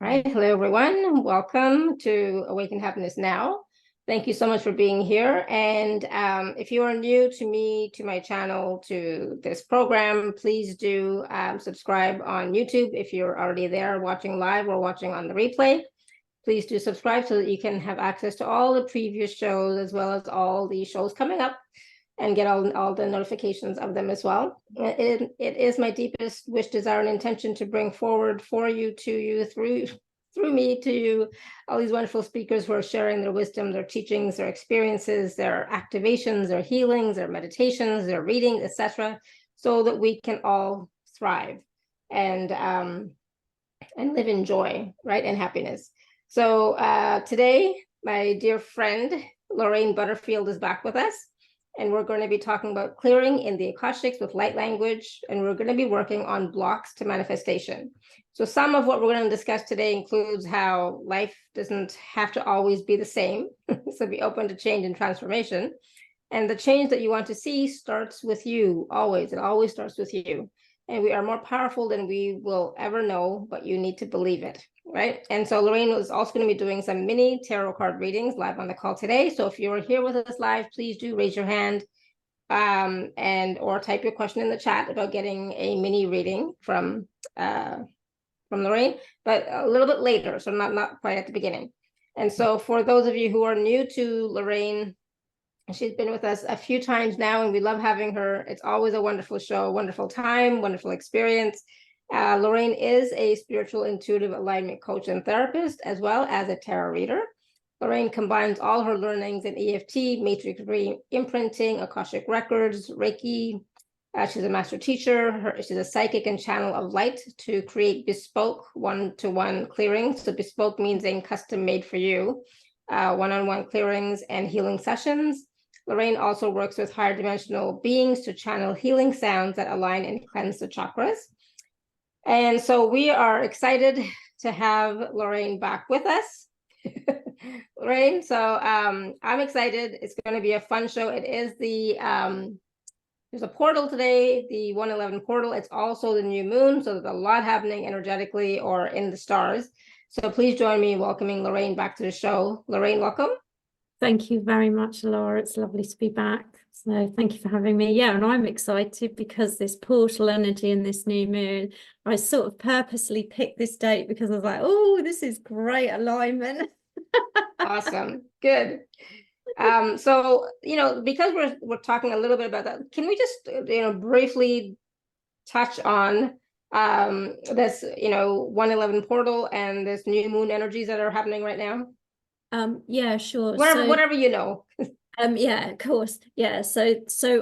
All right, hello everyone. Welcome to Awaken Happiness Now. Thank you so much for being here. And if you are new to me, to my channel, to this program, please do subscribe on YouTube. If you're already there watching live or watching on the replay, please do subscribe so that you can have access to all the previous shows as well as all the shows coming up and get all the notifications of them as well. It is my deepest wish, desire, and intention to bring forward for you, to you, through me, to you, all these wonderful speakers who are sharing their wisdom, their teachings, their experiences, their activations, their healings, their meditations, their readings, etc., so that we can all thrive and live in joy, right, and happiness. So today, my dear friend Lorraine Butterfield is back with us. And we're going to be talking about clearing in the Akashics with light language, and we're going to be working on blocks to manifestation. So some of what we're going to discuss today includes how life doesn't have to always be the same. So be open to change and transformation. And the change that you want to see starts with you, always. It always starts with you. And we are more powerful than we will ever know, but you need to believe it, right? And so Lorraine is also going to be doing some mini tarot card readings live on the call today. So if you're here with us live, please do raise your hand or type your question in the chat about getting a mini reading from Lorraine, but a little bit later, so not quite at the beginning. And so for those of you who are new to Lorraine, she's been with us a few times now, and we love having her. It's always a wonderful show, wonderful time, wonderful experience. Lorraine is a spiritual intuitive alignment coach and therapist, as well as a tarot reader. Lorraine combines all her learnings in EFT, matrix reimprinting, Akashic Records, Reiki. She's a master teacher. She's a psychic and channel of light to create bespoke one-to-one clearings. So bespoke means in custom made for you, one-on-one clearings and healing sessions. Lorraine also works with higher dimensional beings to channel healing sounds that align and cleanse the chakras. And so we are excited to have Lorraine back with us. Lorraine, so I'm excited. It's going to be a fun show. It is there's a portal today, the 111 portal. It's also the new moon, so there's a lot happening energetically or in the stars. So please join me in welcoming Lorraine back to the show. Lorraine, welcome. Thank you very much, Laura. It's lovely to be back. So thank you for having me. Yeah, and I'm excited because this portal energy and this new moon, I sort of purposely picked this date because I was like, oh, this is great alignment. Awesome. Good. So, because we're talking a little bit about that, can we just, briefly touch on this, 111 portal and this new moon energies that are happening right now? Yeah, sure. Whatever you know. Yeah, of course. Yeah. So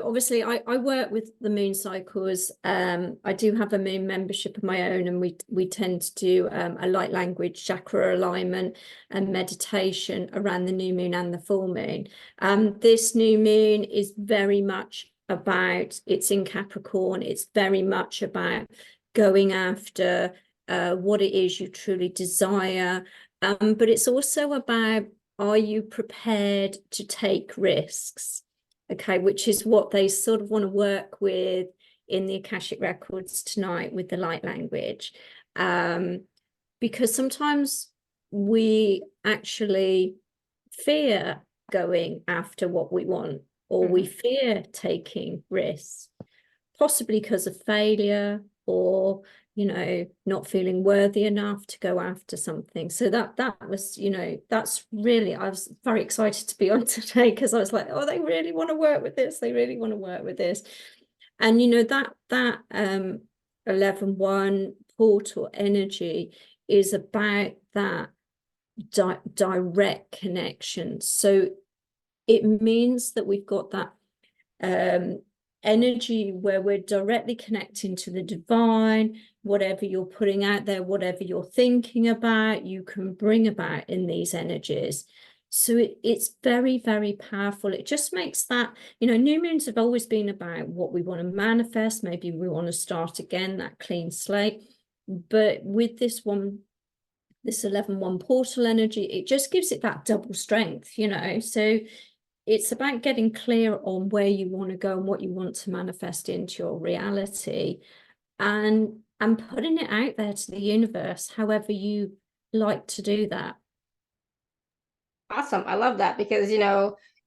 obviously I work with the moon cycles. I do have a moon membership of my own, and we tend to do a light language chakra alignment and meditation around the new moon and the full moon. This new moon is very much about, it's in Capricorn, it's very much about going after what it is you truly desire. But it's also about, are you prepared to take risks? Okay, which is what they sort of want to work with in the Akashic Records tonight with the light language. Because sometimes we actually fear going after what we want, or we fear taking risks, possibly because of failure or not feeling worthy enough to go after something. So that was, that's really, I was very excited to be on today because I was like, oh, they really want to work with this. They really want to work with this. And, that 11-1 portal energy is about that direct connection. So it means that we've got that energy where we're directly connecting to the divine. Whatever you're putting out there, whatever you're thinking about, you can bring about in these energies. So it's very, very powerful. It just makes that, new moons have always been about what we want to manifest. Maybe we want to start again, that clean slate. But with this 11-1 portal energy, it just gives it that double strength, So it's about getting clear on where you want to go and what you want to manifest into your reality, and putting it out there to the universe, however you like to do that. Awesome. I love that because,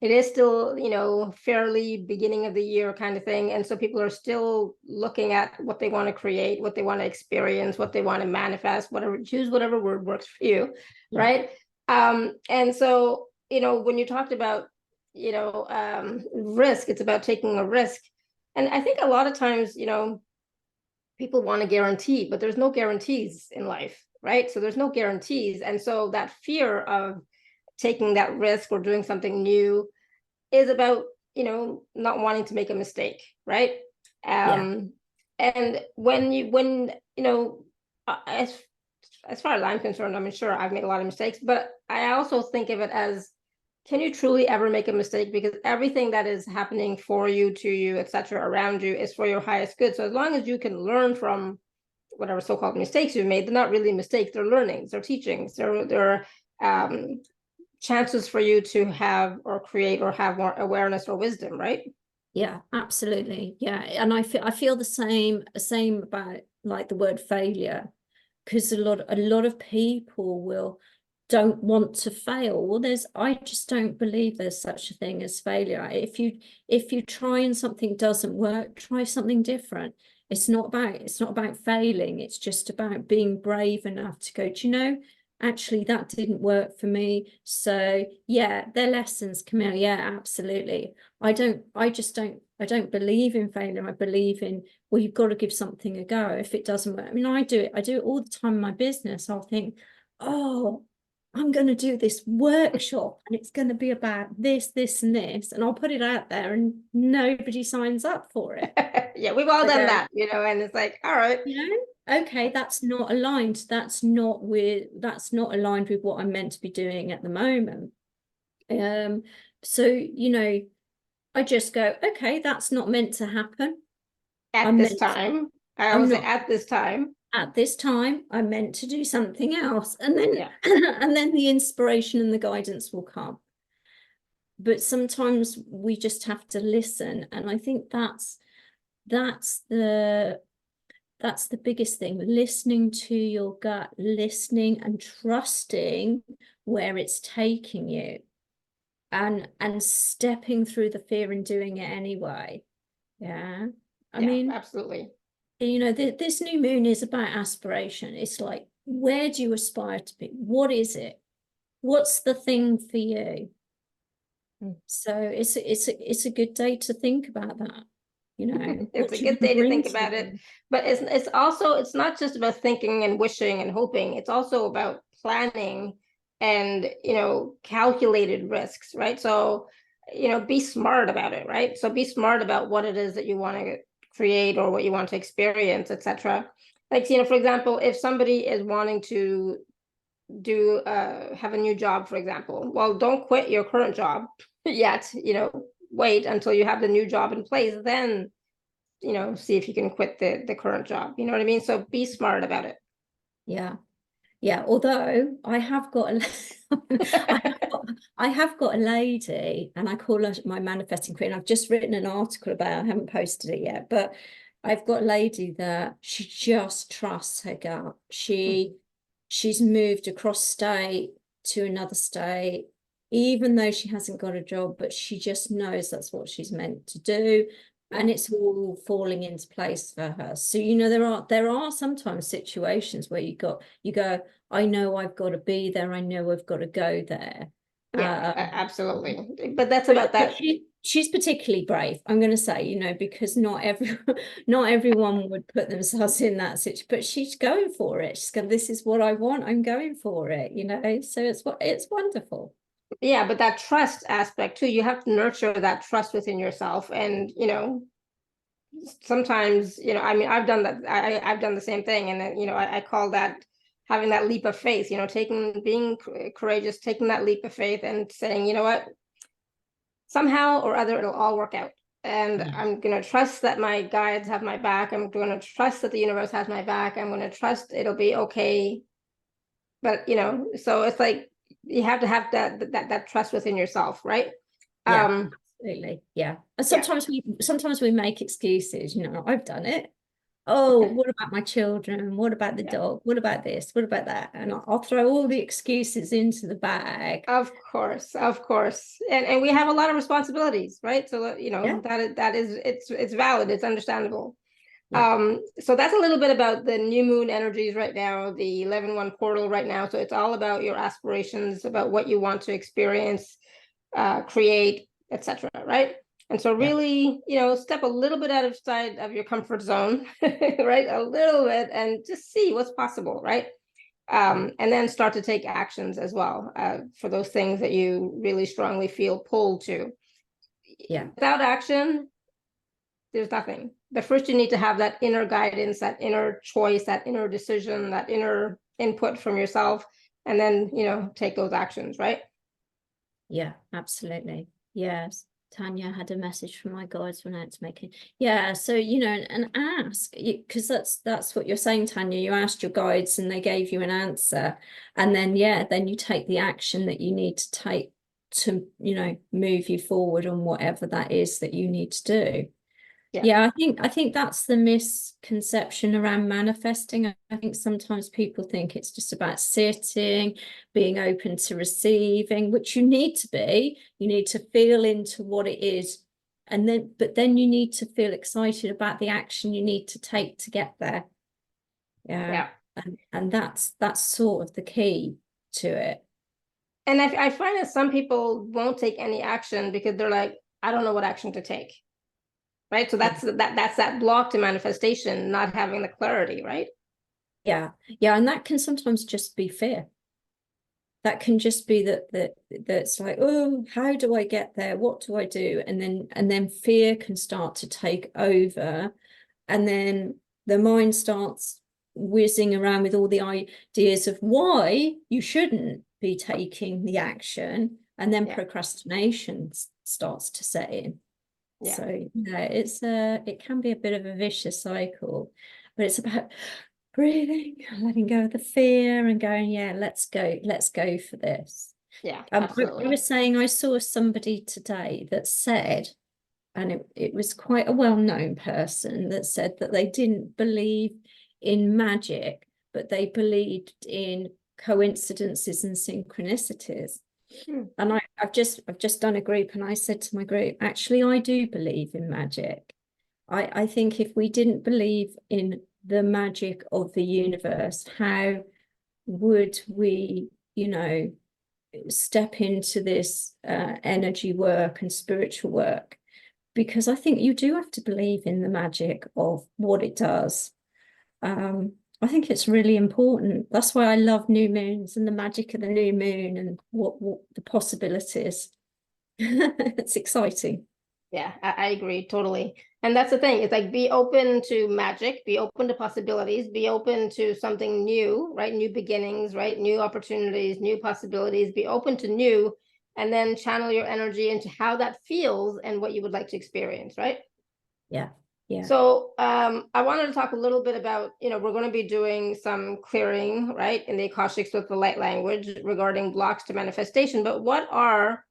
it is still, fairly beginning of the year kind of thing. And so people are still looking at what they want to create, what they want to experience, what they want to manifest, choose whatever word works for you. Yeah. Right. And so, when you talked about, risk, it's about taking a risk. And I think a lot of times, people want a guarantee, but there's no guarantees in life, right? So there's no guarantees. And so that fear of taking that risk or doing something new is about, not wanting to make a mistake, right? And as far as I'm concerned, I'm sure I've made a lot of mistakes, but I also think of it as, can you truly ever make a mistake? Because everything that is happening for you, to you, etc., around you is for your highest good. So as long as you can learn from whatever so-called mistakes you've made, they're not really mistakes, they're learnings, they're teachings, they're chances for you to have or create or have more awareness or wisdom, right? Yeah, absolutely. Yeah. And I feel the same about like the word failure, because a lot of people don't want to fail. Well, I just don't believe there's such a thing as failure. If you try and something doesn't work, try something different. It's not about failing. It's just about being brave enough to go, do you know, actually that didn't work for me. So yeah, their lessons, Camille. Yeah, absolutely. I don't believe in failure. I believe in, well, you've got to give something a go. If it doesn't work, I mean, I do it all the time in my business. I'll think, oh, I'm going to do this workshop and it's going to be about this, this, and this. And I'll put it out there and nobody signs up for it. Yeah, we've all done that, and it's like, all right. Okay, that's not aligned. That's not aligned with what I'm meant to be doing at the moment. So, I just go, okay, that's not meant to happen. At this time, I'm meant to do something else. And then, and then the inspiration and the guidance will come. But sometimes we just have to listen. And I think that's the biggest thing, listening to your gut, listening and trusting where it's taking you, and stepping through the fear and doing it anyway. Yeah. I mean, absolutely. This new moon is about aspiration. It's like, where do you aspire to be? What is it? What's the thing for you? So it's a good day to think about that. It's a good day to think about it. But it's also, it's not just about thinking and wishing and hoping. It's also about planning and, calculated risks, right? So, be smart about it, right? So be smart about what it is that you want to create or what you want to experience, etc. Like, for example, if somebody is wanting to have a new job, for example, well, don't quit your current job yet, wait until you have the new job in place, then, see if you can quit the current job. You know what I mean? So be smart about it. Yeah. Although I have got I have got a lady, and I call her my manifesting queen. I've just written an article about it. I haven't posted it yet, but I've got a lady that she just trusts her gut. She's moved across state to another state, even though she hasn't got a job, but she just knows that's what she's meant to do. And it's all falling into place for her. So, there are sometimes situations where you go, I know I've got to be there. I know I've got to go there. Yeah, absolutely. But that's about that. She's particularly brave, I'm going to say, because not everyone would put themselves in that situation, but she's going for it. She's going, this is what I want. I'm going for it, so it's wonderful. Yeah, but that trust aspect too, you have to nurture that trust within yourself. And, sometimes, I mean, I've done that. I've done the same thing. And then, I call that having that leap of faith, being courageous, taking that leap of faith and saying, you know what, somehow or other, it'll all work out. And I'm going to trust that my guides have my back. I'm going to trust that the universe has my back. I'm going to trust it'll be okay. But, so it's like, you have to have that trust within yourself, right? Absolutely. Yeah. And sometimes we make excuses, I've done it. oh, what about my children? What about the Yeah. dog? What about this? What about that? And I'll throw all the excuses into the bag. Of course, of course. And we have a lot of responsibilities, right? So, Yeah. that is it's valid, it's understandable. Yeah. So that's a little bit about the new moon energies right now, the 11/1 portal right now. So it's all about your aspirations, about what you want to experience, create, etc. Right? And so Yeah. really, step a little bit outside of your comfort zone, right? A little bit, and just see what's possible, right? And then start to take actions as well, for those things that you really strongly feel pulled to. Yeah. Without action, there's nothing. But first, you need to have that inner guidance, that inner choice, that inner decision, that inner input from yourself, and then, take those actions, right? Yeah, absolutely. Yes. Tanya had a message from my guides when it's making. Yeah, so and ask, because that's what you're saying, Tanya. You asked your guides and they gave you an answer, and then then you take the action that you need to take to move you forward on whatever that is that you need to do. Yeah, I think that's the misconception around manifesting. I think sometimes people think it's just about sitting, being open to receiving, which you need to be. You need to feel into what it is, but then you need to feel excited about the action you need to take to get there. Yeah. And that's sort of the key to it. And I find that some people won't take any action because they're like, I don't know what action to take. Right. So that's that block to manifestation, not having the clarity, right? Yeah. And that can sometimes just be fear. That can just be that's like, oh, how do I get there? What do I do? And then fear can start to take over, and then the mind starts whizzing around with all the ideas of why you shouldn't be taking the action, and then procrastination starts to set in. So it can be a bit of a vicious cycle, but it's about breathing, letting go of the fear and going, let's go for this. Absolutely. I was saying I saw somebody today that said, and it was quite a well-known person that said that they didn't believe in magic, but they believed in coincidences and synchronicities. And I've just done a group, and I said to my group, actually, I do believe in magic. I think if we didn't believe in the magic of the universe, how would we, step into this energy work and spiritual work? Because I think you do have to believe in the magic of what it does. I think it's really important. That's why I love new moons and the magic of the new moon and what the possibilities. It's exciting. Yeah, I agree totally. And that's the thing. It's like, be open to magic, be open to possibilities, be open to something new, right? New beginnings, right? New opportunities, new possibilities, be open to new, and then channel your energy into how that feels and what you would like to experience, right? Yeah. So I wanted to talk a little bit about, we're going to be doing some clearing, right, in the Akashics with the light language regarding blocks to manifestation. But what are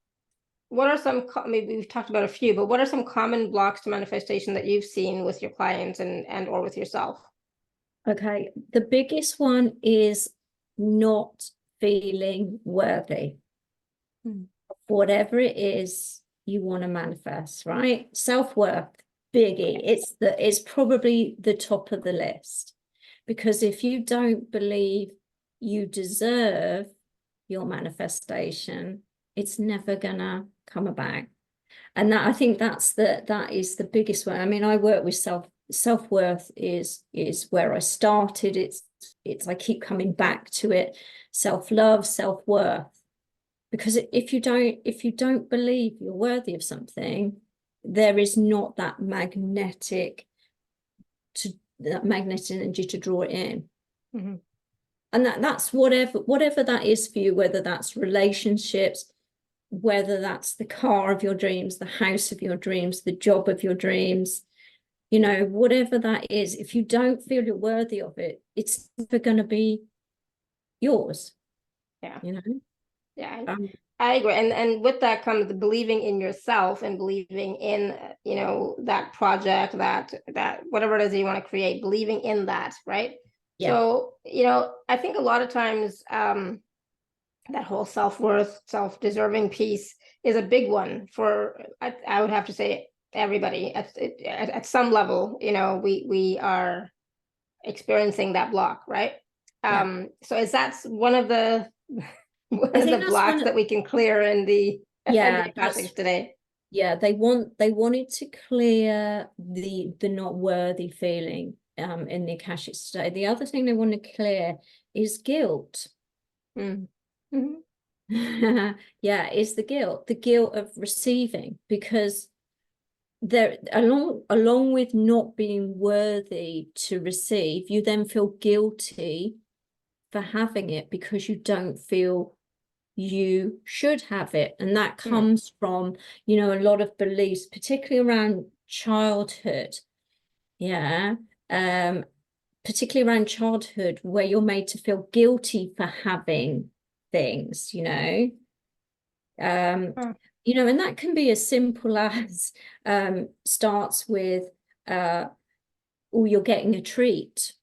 some, maybe we've talked about a few, but what are some common blocks to manifestation that you've seen with your clients and or with yourself? Okay. The biggest one is not feeling worthy. Whatever it is you want to manifest, right? Self-worth, biggie. It's probably the top of the list, because if you don't believe you deserve your manifestation, it's never gonna come about. And that, I think that is the biggest one. I mean, I work with self-worth is where I started. It's I keep coming back to it. Self-love, self-worth. Because if you don't believe you're worthy of something, there is not that magnetic energy to draw it in. And that's whatever that is for you, whether that's relationships, whether that's the car of your dreams, the house of your dreams, the job of your dreams, whatever that is, if you don't feel you're worthy of it, it's never going to be yours. Yeah. I agree. And with that comes the believing in yourself and believing in, you know, that project, that whatever it is that you want to create, believing in that, right? Yeah. So, you know, I think a lot of times that whole self-worth, self-deserving piece is a big one for, I would have to say, everybody at some level. You know, we are experiencing that block, right? So is that one of the one I of the think that's blocks that we can clear in the yeah, Akashics today? yeah, they wanted to clear the not worthy feeling in the Akashics today. The other thing they want to clear is guilt. Mm. Mhm. Yeah, is the guilt of receiving, because there along with not being worthy to receive, you then feel guilty for having it because you don't feel you should have it. And that comes from, you know, a lot of beliefs, particularly around childhood. Yeah. Particularly around childhood, where you're made to feel guilty for having things, you know. You know, and that can be as simple as starts with oh, you're getting a treat.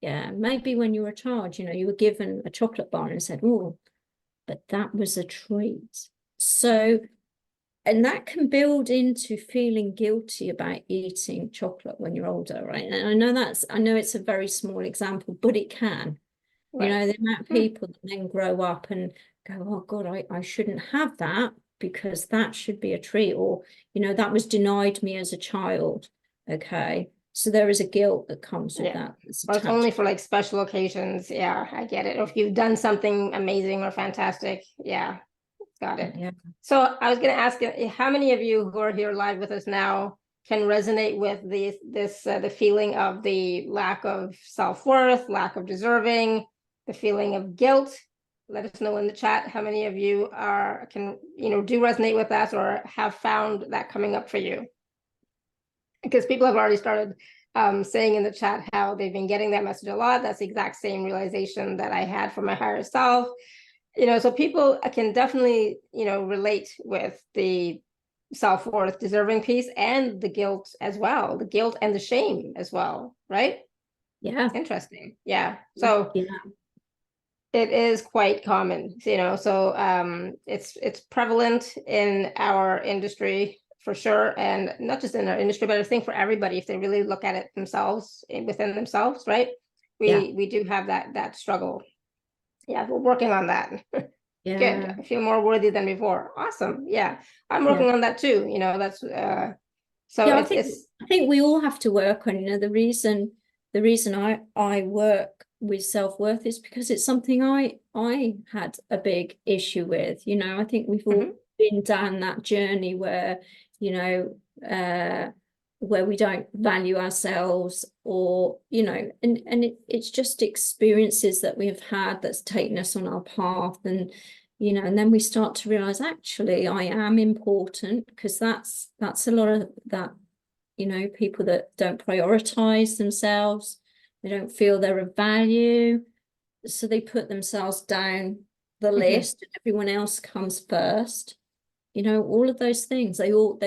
Yeah, maybe when you were a child, you know, you were given a chocolate bar and said, oh, but that was a treat. So, and that can build into feeling guilty about eating chocolate when you're older, right? And I know it's a very small example, but it can. Right. You know, the amount of people that then grow up and go, oh God, I shouldn't have that because that should be a treat, or, you know, that was denied me as a child. Okay. So there is a guilt that comes with that. Or it's only for like special occasions. Yeah, I get it. Or if you've done something amazing or fantastic. Yeah, got it. Yeah. So I was going to ask you, how many of you who are here live with us now can resonate with the feeling of the lack of self-worth, lack of deserving, the feeling of guilt? Let us know in the chat how many of you can, you know, do resonate with that or have found that coming up for you. Because people have already started saying in the chat how they've been getting that message a lot. That's the exact same realization that I had for my higher self. You know, so people can definitely, you know, relate with the self-worth, deserving piece, and the guilt as well, the guilt and the shame as well, right? Yeah. Interesting. Yeah. So yeah. It is quite common, you know, so it's prevalent in our industry for sure, and not just in our industry, but I think for everybody, if they really look at it themselves, within themselves, right? We do have that struggle. Yeah, we're working on that. Yeah. Good. I feel more worthy than before. Awesome. Yeah, I'm working on that too. You know, that's so yeah, it's I think we all have to work on, you know, the reason I work with self-worth is because it's something I had a big issue with. You know, I think we've all been down that journey where, you know, where we don't value ourselves, or, you know, and it's just experiences that we have had that's taken us on our path. And, you know, and then we start to realize, actually, I am important, because that's a lot of that, you know, people that don't prioritize themselves, they don't feel they're of value, so they put themselves down the list and everyone else comes first. You know, all of those things, they all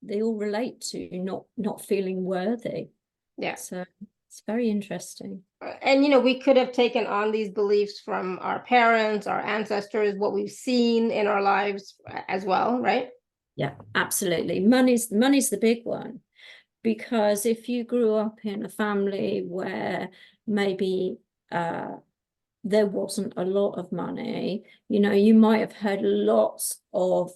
relate to not feeling worthy. Yeah. So it's very interesting. And, you know, we could have taken on these beliefs from our parents, our ancestors, what we've seen in our lives as well, right? Yeah, absolutely. Money's the big one, because if you grew up in a family where maybe there wasn't a lot of money, you know, you might have heard lots of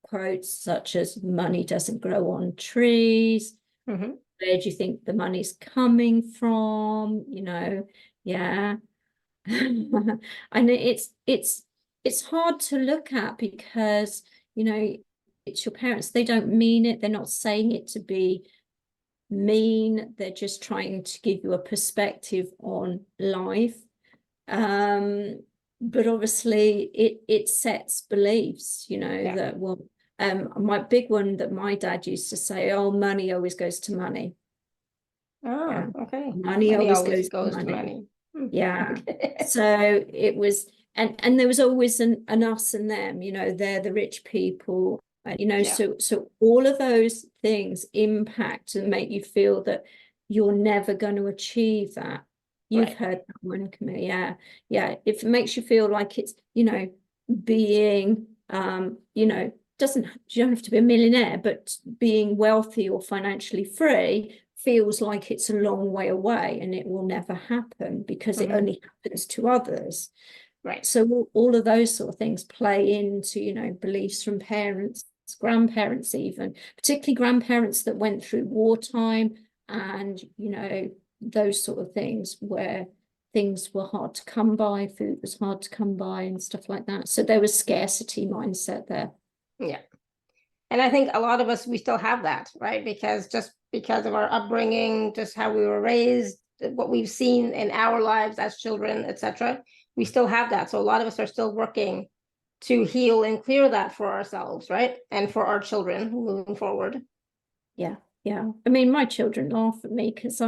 quotes such as "money doesn't grow on trees." Where do you think the money's coming from? You know, yeah. And it's hard to look at, because, you know, it's your parents. They don't mean it. They're not saying it to be mean. They're just trying to give you a perspective on life. But obviously it sets beliefs, you know, that, well, my big one that my dad used to say, oh, money always goes to money. Oh, okay. Money always goes to to money. Yeah. So it was and there was always an us and them, you know, they're the rich people, you know, so all of those things impact and make you feel that you're never going to achieve that. You've heard that one, Camille. Yeah. If it makes you feel like it's, you know, being, you know, you don't have to be a millionaire, but being wealthy or financially free feels like it's a long way away, and it will never happen because it only happens to others. Right. So all of those sort of things play into, you know, beliefs from parents, grandparents, even particularly grandparents that went through wartime, and, you know, those sort of things where things were hard to come by, food was hard to come by and stuff like that. So there was scarcity mindset there. Yeah. And I think a lot of us, we still have that, right? Because of our upbringing, just how we were raised, what we've seen in our lives as children, etc., we still have that. So a lot of us are still working to heal and clear that for ourselves, right? And for our children moving forward. Yeah. I mean, my children laugh at me because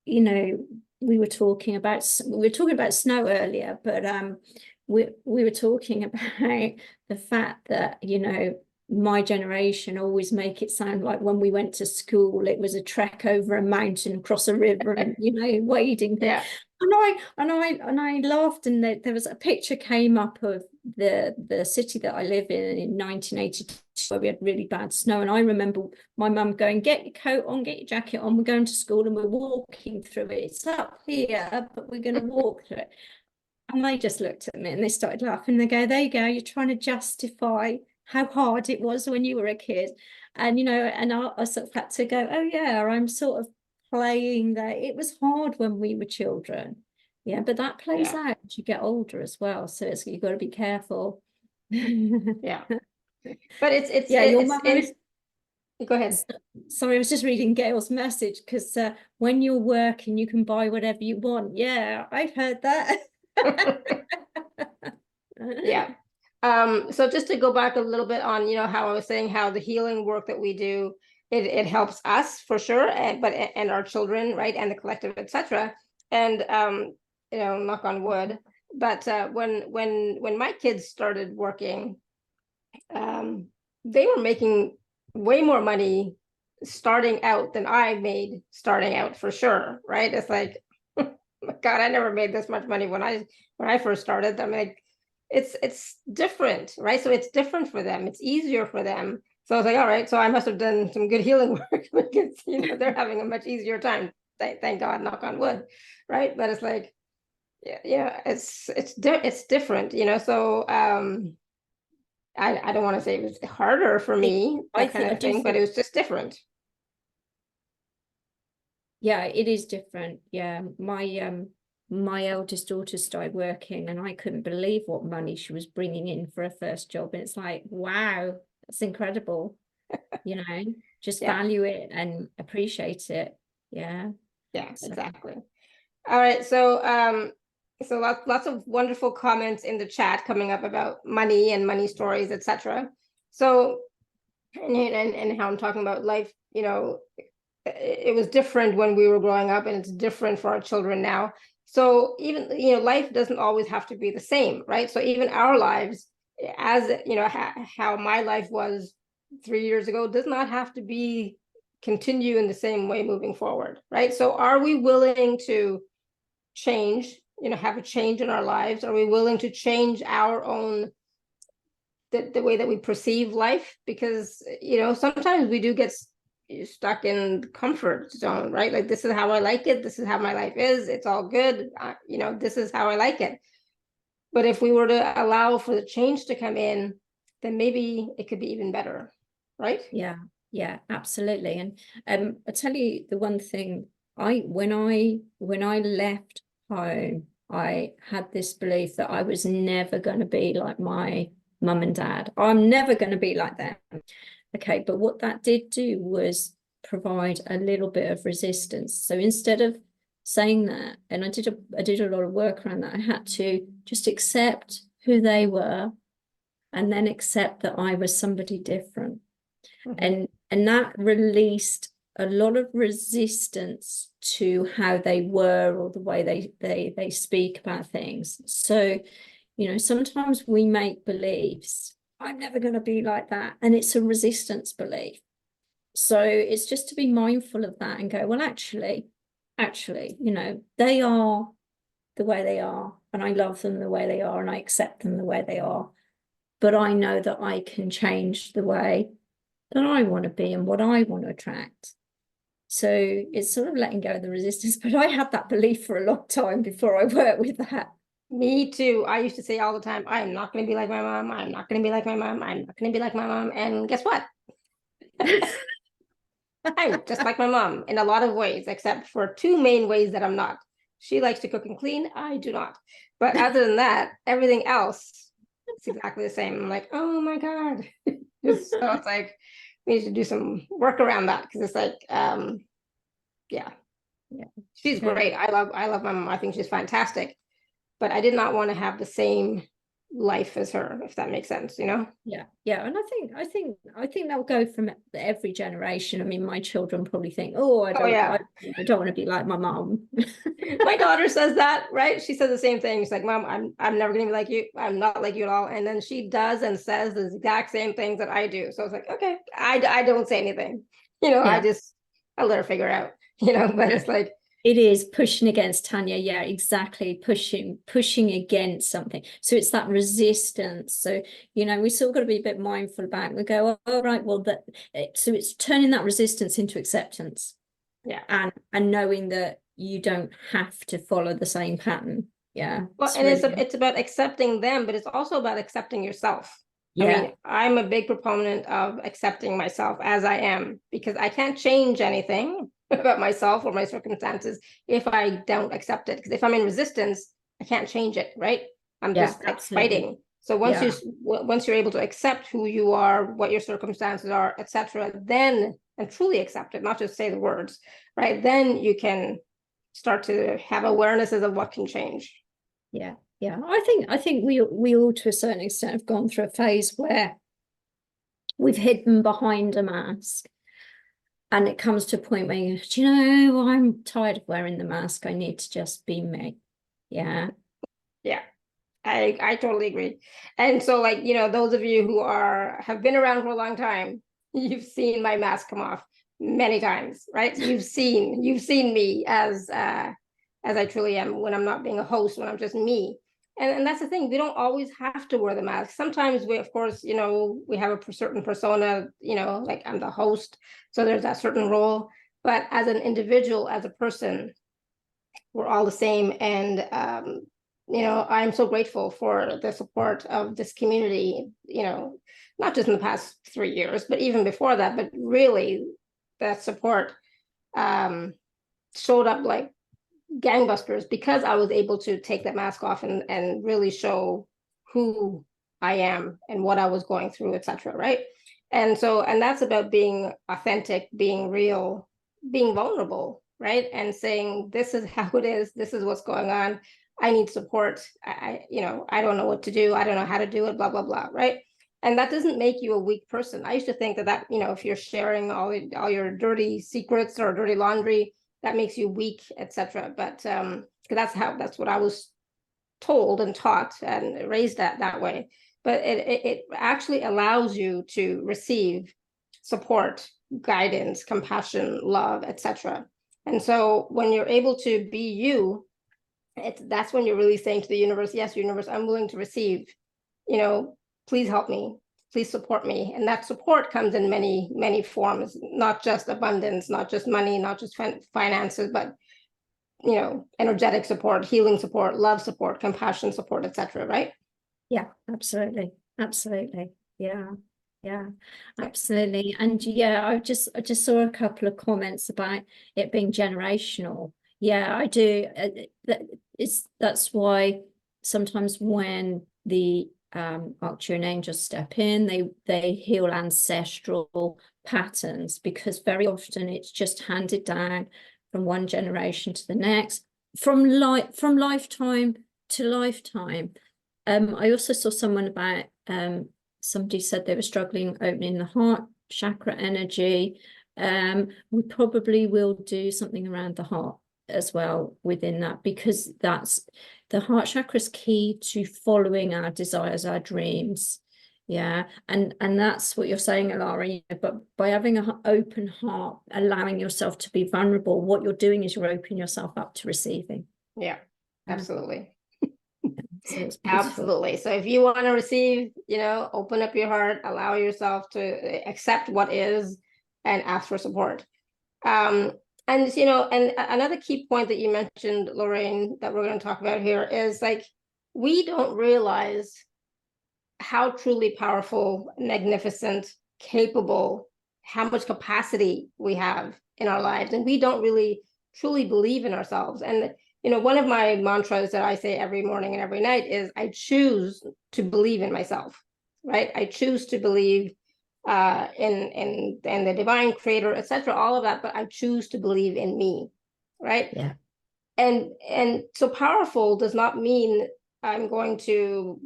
you know, we were talking about snow earlier, but we were talking about the fact that, you know, my generation always make it sound like when we went to school it was a trek over a mountain, across a river, and, you know, wading. Yeah. And I laughed, and there was a picture came up of the city that I live in 1982, where we had really bad snow. And I remember my mum going, "Get your coat on, get your jacket on, we're going to school and we're walking through it. It's up here, but we're going to walk through it." And they just looked at me and they started laughing. They go, "There you go, you're trying to justify how hard it was when you were a kid." And, you know, and I sort of had to go, "Oh yeah, I'm sort of playing that. It was hard when we were children." Yeah, but that plays out as you get older as well. So you've got to be careful. Yeah. But it's your mum is. Go ahead. Sorry, I was just reading Gail's message, because when you're working, you can buy whatever you want. Yeah, I've heard that. Yeah. So just to go back a little bit on, you know, how I was saying how the healing work that we do, it helps us for sure, and our children, right, and the collective, etc. And you know, knock on wood. But when my kids started working, they were making way more money starting out than I made starting out, for sure, right? It's like, God, I never made this much money when I first started. I mean, like, it's different, right? So it's different for them. It's easier for them. So I was like, all right, so I must have done some good healing work, because, you know, they're having a much easier time. Thank God, knock on wood, right? But it's like, yeah, it's different, you know. So I don't want to say it was harder for me, that kind of thing, but it was just different. Yeah, it is different. Yeah, my eldest daughter started working, and I couldn't believe what money she was bringing in for her first job. And it's like, wow, that's incredible. You know, just value it and appreciate it. Yeah. So. Exactly. All right. So so lots of wonderful comments in the chat coming up about money and money stories, etc. So and how I'm talking about life, you know, it was different when we were growing up, and it's different for our children now. So even, you know, life doesn't always have to be the same, right? So even our lives, as you know, how my life was 3 years ago, does not have to be continue in the same way moving forward, right? So are we willing to change, you know, have a change in our lives? Are we willing to change our own the way that we perceive life? Because, you know, sometimes we do get stuck in comfort zone, right? Like, this is how I like it, this is how my life is, it's all good, you know, this is how I like it. But if we were to allow for the change to come in, then maybe it could be even better, right? Yeah, absolutely. And I tell you the one thing, when I left home, I had this belief that I was never going to be like my mum and dad. I'm never going to be like them. Okay, but what that did do was provide a little bit of resistance. So instead of saying that, and I did a lot of work around that, I had to just accept who they were, and then accept that I was somebody different. And that released a lot of resistance to how they were, or the way they speak about things. So, You know, sometimes we make beliefs, I'm never going to be like that, and it's a resistance belief. So it's just to be mindful of that and go, well, actually, you know, they are the way they are, and I love them the way they are, and I accept them the way they are. But I know that I can change the way that I want to be and what I want to attract. So it's sort of letting go of the resistance. But I had that belief for a long time before I worked with that. Me too. I used to say all the time, I'm not going to be like my mom. I'm not going to be like my mom. I'm not going to be like my mom. And guess what? I'm just like my mom in a lot of ways, except for two main ways that I'm not. She likes to cook and clean. I do not. But other than that, everything else, it's exactly the same. I'm like, oh my God. So it's like, we need to do some work around that, because it's like, yeah, she's great. I love my mom. I think she's fantastic. But I did not want to have the same life as her, if that makes sense, you know? Yeah. And I think that'll go from every generation. I mean, my children probably think, oh, I don't want to be like my mom. My daughter says that, right? She says the same thing. She's like, Mom, I'm never gonna be like you. I'm not like you at all. And then she does and says the exact same things that I do. So it's like, okay, I don't say anything. You know, Yeah. I let her figure it out, you know, but it's like, it is pushing against, Tanya. Yeah, exactly. Pushing against something. So it's that resistance. So, you know, we still got to be a bit mindful about it. We go, oh, right, well, so it's turning that resistance into acceptance. Yeah. And knowing that you don't have to follow the same pattern. Yeah. Well, and it's about accepting them, but it's also about accepting yourself. Yeah. I mean, I'm a big proponent of accepting myself as I am, because I can't change anything about myself or my circumstances if I don't accept it. Because if I'm in resistance, I can't change it, right? I'm just like fighting. So once you're able to accept who you are, what your circumstances are, etc., then, and truly accept it, not just say the words, right? Then you can start to have awarenesses of what can change. Yeah. I think we all to a certain extent have gone through a phase where we've hidden behind a mask. And it comes to a point where you go, do you know, I'm tired of wearing the mask. I need to just be me. Yeah. Yeah. I totally agree. And so, like, you know, those of you who have been around for a long time, you've seen my mask come off many times, right? So you've seen me as I truly am, when I'm not being a host, when I'm just me. And that's the thing, we don't always have to wear the mask. Sometimes we, of course, you know, we have a certain persona, you know, like I'm the host, so there's that certain role. But as an individual, as a person, we're all the same. And you know, I'm so grateful for the support of this community, you know, not just in the past 3 years, but even before that. But really, that support showed up like gangbusters, because I was able to take that mask off and really show who I am and what I was going through, etc. Right? And so, and that's about being authentic, being real, being vulnerable, right? And saying, this is how it is, this is what's going on, I need support, you know, I don't know what to do, I don't know how to do it, blah, blah, blah, right? And that doesn't make you a weak person. I used to think that, you know, if you're sharing all your dirty secrets or dirty laundry, that makes you weak, etc. But that's what I was told and taught and raised that way. But it actually allows you to receive support, guidance, compassion, love, etc. And so when you're able to be you, that's when you're really saying to the universe, yes, universe, I'm willing to receive, you know, please help me, please support me. And that support comes in many, many forms, not just abundance, not just money, not just finances, but, you know, energetic support, healing support, love support, compassion support, etc. Right? Yeah, absolutely. Yeah, absolutely. And yeah, I just saw a couple of comments about it being generational. Yeah, I do. That's why sometimes when the Arcturian angels step in, they heal ancestral patterns, because very often it's just handed down from one generation to the next, from lifetime to lifetime. I also saw someone about somebody said they were struggling opening the heart chakra energy. We probably will do something around the heart as well within that, because that's the heart chakra is key to following our desires, our dreams. Yeah, and that's what you're saying, Alara. But by having an open heart, allowing yourself to be vulnerable, what you're doing is you're opening yourself up to receiving. Yeah, absolutely. So it's beautiful. Absolutely. So if you want to receive, open up your heart, allow yourself to accept what is, and ask for support. And another key point that you mentioned, Lorraine, that we're going to talk about here is like, we don't realize how truly powerful, magnificent, capable, how much capacity we have in our lives. And we don't really truly believe in ourselves. And, one of my mantras that I say every morning and every night is, I choose to believe in myself, right? I choose to believe in the divine creator, etc., all of that, but I choose to believe in me, right? Yeah. And so powerful does not mean I'm going to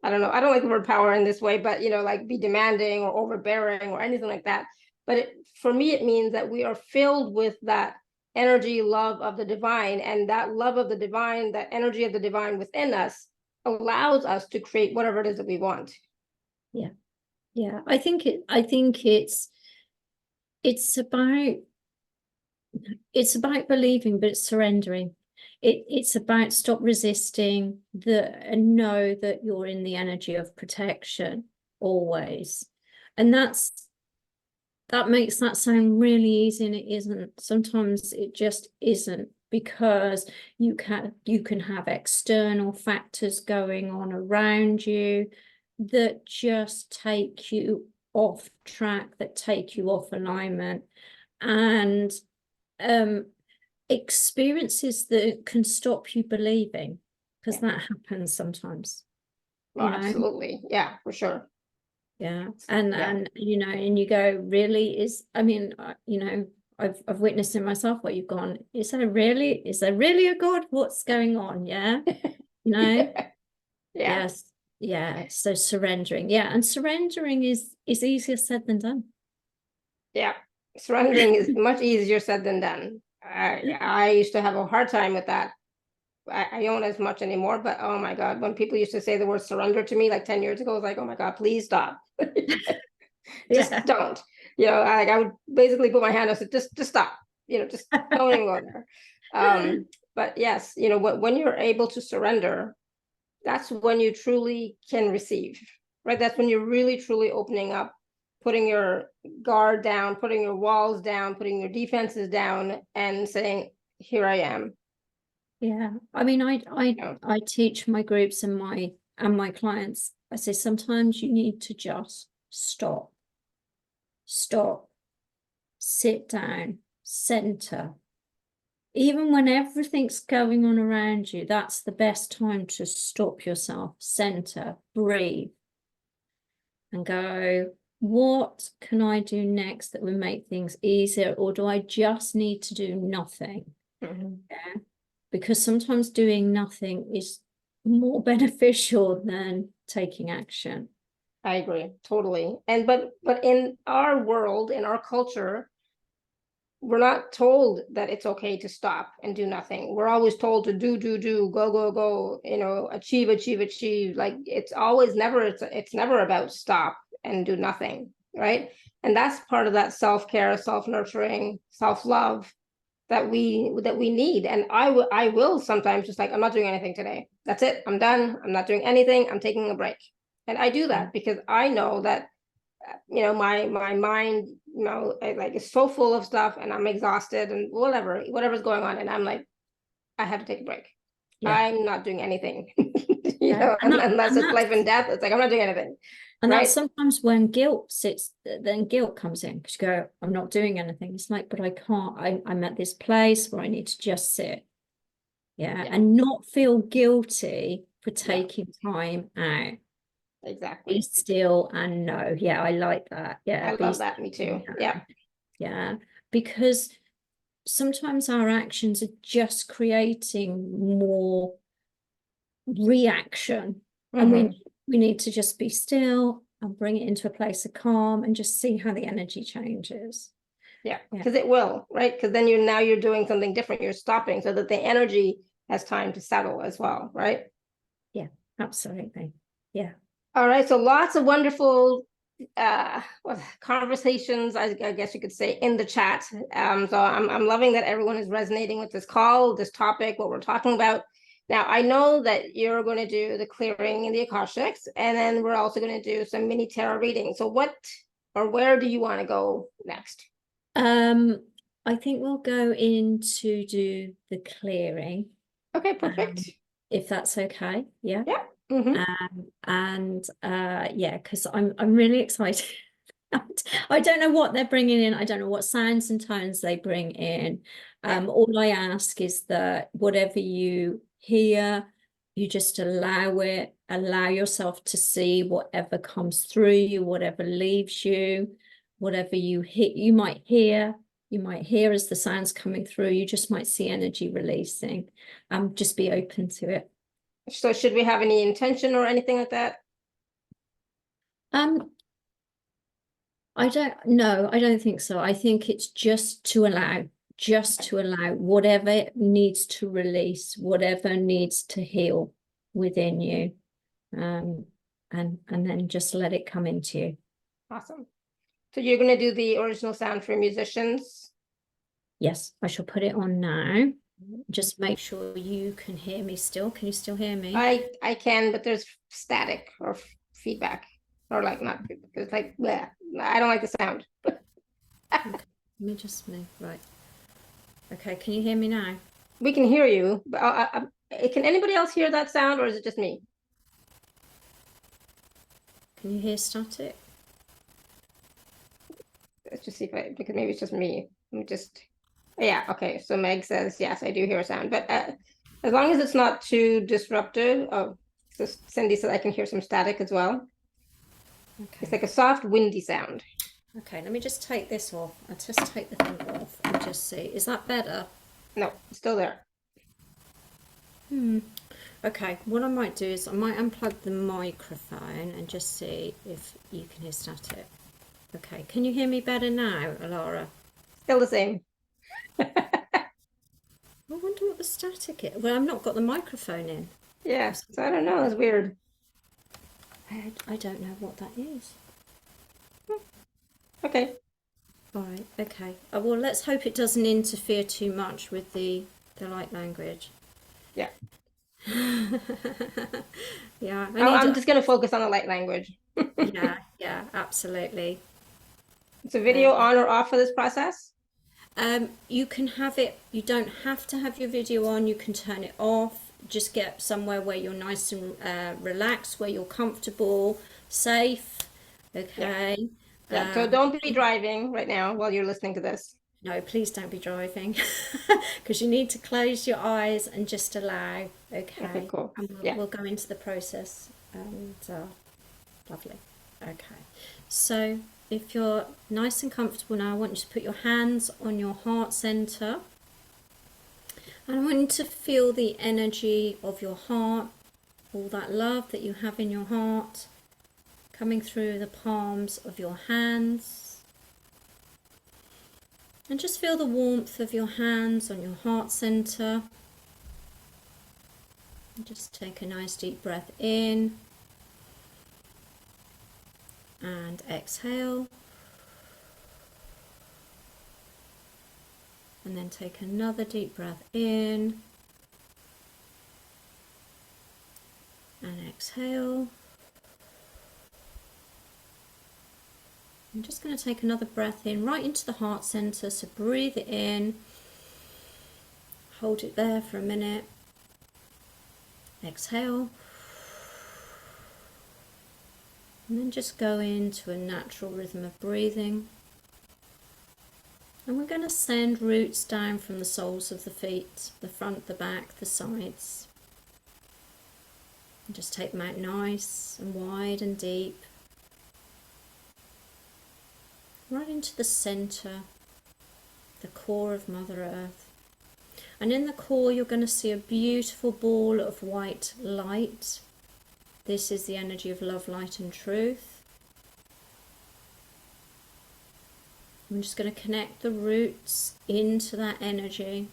I don't know, I don't like the word power in this way, but like be demanding or overbearing or anything like that. But for me, it means that we are filled with that energy, love of the divine, and that love of the divine, that energy of the divine within us allows us to create whatever it is that we want. Yeah, I think it's about believing, but it's surrendering. It's about stop resisting and know that you're in the energy of protection always. And that makes that sound really easy, and it isn't. Sometimes it just isn't, because you can have external factors going on around you that just take you off track, that take you off alignment, and experiences that can stop you believing, because that happens sometimes. Well, absolutely. Yeah, for sure. Yeah. And you go, really? I've witnessed in myself what you've gone, is there really a God? What's going on? Yeah. Yeah. Yes. Yeah. So surrendering. Yeah. And surrendering is easier said than done. Yeah. Surrendering is much easier said than done. I used to have a hard time with that. I don't as much anymore, but oh my God, when people used to say the word surrender to me like 10 years ago, I was like, oh my God, please stop. Just don't. I would basically put my hand up and say, just stop. Just don't even go there. But yes, when you're able to surrender, that's when you truly can receive, right? That's when you're really truly opening up, putting your guard down, putting your walls down, putting your defenses down, and saying, here I am. Yeah, I mean, I teach my groups and my clients. I say sometimes you need to just stop, sit down, center. Even when everything's going on around you, that's the best time to stop yourself, center, breathe, and go, what can I do next that will make things easier? Or do I just need to do nothing? Mm-hmm. Yeah. Because sometimes doing nothing is more beneficial than taking action. I agree, totally. And but in our world, in our culture, we're not told that it's okay to stop and do nothing. We're always told to do, go, achieve. Like it's never about stop and do nothing, right? And that's part of that self-care, self-nurturing, self-love that we need. And I will sometimes just like, I'm not doing anything today. That's it. I'm done. I'm not doing anything. I'm taking a break. And I do that because I know that my mind, like is so full of stuff, and I'm exhausted and whatever's going on, and I'm like, I have to take a break. Yeah. I'm not doing anything. Unless it's life and death. It's like I'm not doing anything. And that's sometimes when guilt comes in, because you go, I'm not doing anything. It's like, but I can't. I'm at this place where I need to just sit. Yeah. And not feel guilty for taking time out. Exactly. Be still and know. Yeah, I like that. Yeah. I love that. Me too. Yeah. Yeah. Because sometimes our actions are just creating more reaction. Mm-hmm. And we need to just be still and bring it into a place of calm and just see how the energy changes. Yeah. Because it will, right? Because then you're doing something different. You're stopping so that the energy has time to settle as well, right? Yeah, absolutely. Yeah. All right, so lots of wonderful conversations, I guess you could say, in the chat. So I'm loving that everyone is resonating with this call, this topic, what we're talking about. Now, I know that you're going to do the clearing in the Akashics, and then we're also going to do some mini tarot reading. So what or where do you want to go next? I think we'll go in to do the clearing. Okay, perfect. If that's okay. Yeah. Yeah. Mm-hmm. Yeah, because I'm really excited. I don't know what they're bringing in. I don't know what sounds and tones they bring in. All I ask is that whatever you hear, you just allow it, allow yourself to see whatever comes through you, whatever leaves you, whatever you hit, you might hear as the sounds coming through, you just might see energy releasing. Just be open to it. So should we have any intention or anything like that? I don't think so. I think it's just to allow whatever needs to release, whatever needs to heal within you. And then just let it come into you. Awesome. So you're going to do the original sound for musicians? Yes, I shall put it on now. Just make sure you can hear me still. Can you still hear me? I can, but there's static or feedback, or like not. It's like, yeah, I don't like the sound. Okay, let me just move. Right. Okay, can you hear me now? We can hear you, but can anybody else hear that sound, or is it just me? Can you hear static? Let's just see if because maybe it's just me. Yeah, okay. So Meg says, yes, I do hear a sound, but as long as it's not too disruptive. Oh, so Cindy said I can hear some static as well. Okay. It's like a soft, windy sound. Okay, let me just take this off. I'll just take the thing off and just see. Is that better? No, it's still there. Okay, what I might do is I might unplug the microphone and just see if you can hear static. Okay, can you hear me better now, Alara? Still the same. I wonder what the static is. Well, I've not got the microphone in. Yeah, so I don't know. It's weird. I don't know what that is. Okay. All right, okay. Well, let's hope it doesn't interfere too much with the light language. Yeah. Yeah. I'm just going to focus on the light language. Yeah, absolutely. Is the video on or off for this process? You can have it, you don't have to have your video on, you can turn it off. Just get somewhere where you're nice and relaxed, where you're comfortable, safe. Okay. Yeah. So don't be driving right now while you're listening to this. No, please don't be driving, because you need to close your eyes and just allow. Okay, cool. And we'll go into the process. And lovely. Okay, so if you're nice and comfortable now, I want you to put your hands on your heart center, and I want you to feel the energy of your heart, all that love that you have in your heart, coming through the palms of your hands. And just feel the warmth of your hands on your heart center. And just take a nice deep breath in and exhale. And then take another deep breath in and exhale. I'm just going to take another breath in right into the heart center. So breathe it in, hold it there for a minute, exhale, and then just go into a natural rhythm of breathing. And we're going to send roots down from the soles of the feet, the front, the back, the sides. And just take them out nice and wide and deep. Right into the center, the core of Mother Earth. And in the core you're going to see a beautiful ball of white light. This is the energy of love, light and truth. I'm just going to connect the roots into that energy.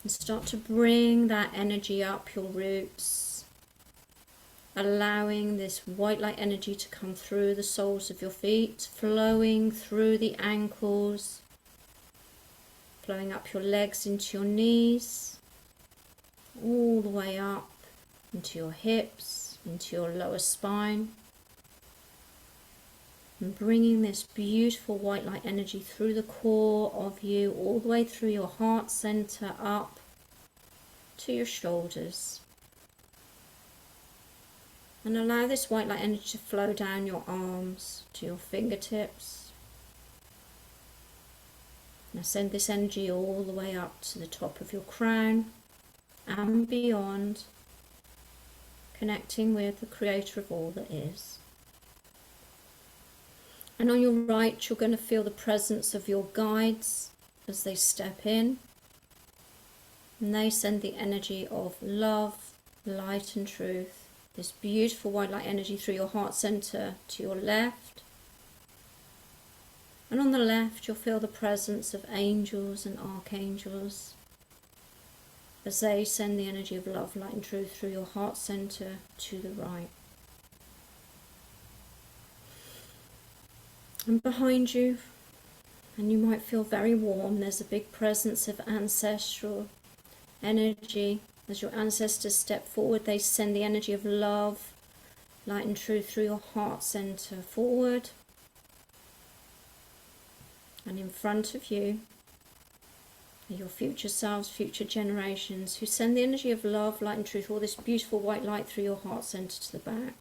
And start to bring that energy up your roots, allowing this white light energy to come through the soles of your feet, flowing through the ankles, flowing up your legs into your knees, all the way up into your hips, into your lower spine, and bringing this beautiful white light energy through the core of you, all the way through your heart center, up to your shoulders. And allow this white light energy to flow down your arms to your fingertips. Now send this energy all the way up to the top of your crown and beyond, connecting with the creator of all that is. And on your right, you're going to feel the presence of your guides as they step in. And they send the energy of love, light and truth, this beautiful white light energy through your heart center to your left. And on the left, you'll feel the presence of angels and archangels as they send the energy of love, light and truth through your heart center to the right. And behind you, and you might feel very warm, there's a big presence of ancestral energy. As your ancestors step forward, they send the energy of love, light and truth through your heart center forward. And in front of you are your future selves, future generations, who send the energy of love, light and truth, all this beautiful white light through your heart center to the back.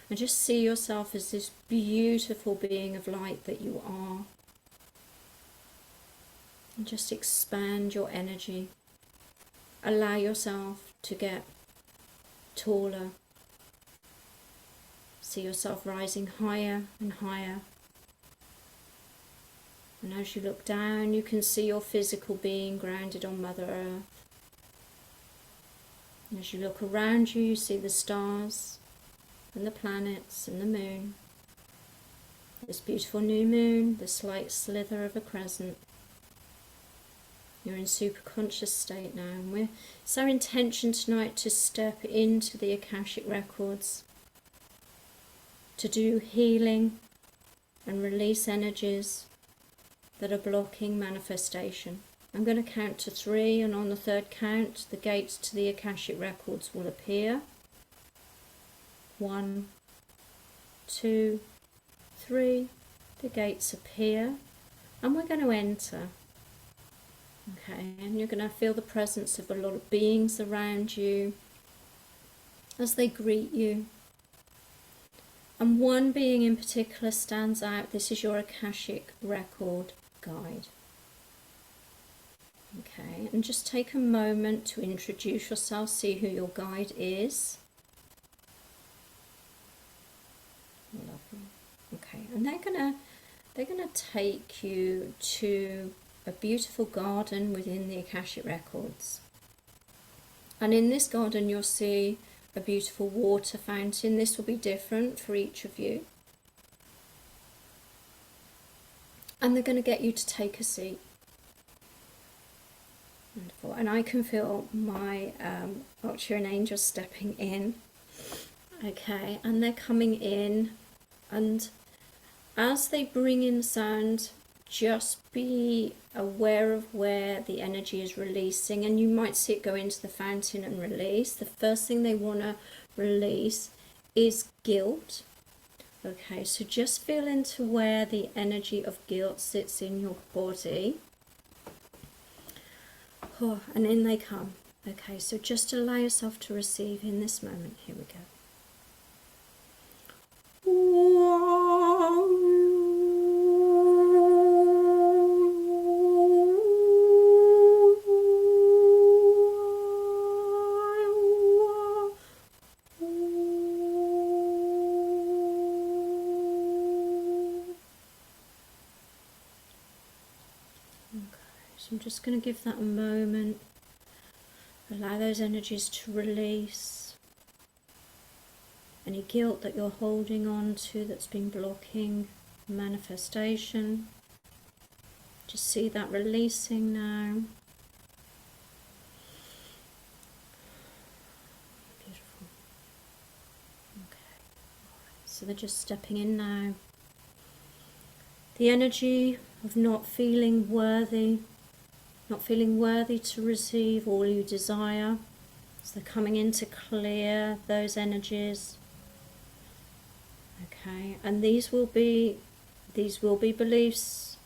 And just see yourself as this beautiful being of light that you are. And just expand your energy. Allow yourself to get taller. See yourself rising higher and higher. And as you look down, you can see your physical being grounded on Mother Earth. And as you look around you, you see the stars and the planets and the moon. This beautiful new moon, the slight slither of a crescent. You're in super conscious state now, and it's our intention tonight to step into the Akashic Records, to do healing and release energies that are blocking manifestation. I'm going to count to 3, and on the 3rd count, the gates to the Akashic Records will appear. 1, 2, 3, the gates appear, and we're going to enter. Okay, and you're going to feel the presence of a lot of beings around you as they greet you. And one being in particular stands out. This is your Akashic Record guide. Okay, and just take a moment to introduce yourself, see who your guide is. Lovely. Okay, and they're gonna take you to a beautiful garden within the Akashic Records. And in this garden you'll see a beautiful water fountain. This will be different for each of you. And they're going to get you to take a seat. Wonderful. And I can feel my Archean angels stepping in. Okay, and they're coming in, and as they bring in sound, just be aware of where the energy is releasing, and you might see it go into the fountain and release. The first thing they want to release is guilt. Okay, so just feel into where the energy of guilt sits in your body. Oh, and in they come. Okay, so just allow yourself to receive in this moment. Here we go. So I'm just going to give that a moment. Allow those energies to release. Any guilt that you're holding on to that's been blocking manifestation. Just see that releasing now. so they're just stepping in now. The energy of not feeling worthy to receive all you desire. So they're coming in to clear those energies. Okay, and these will be beliefs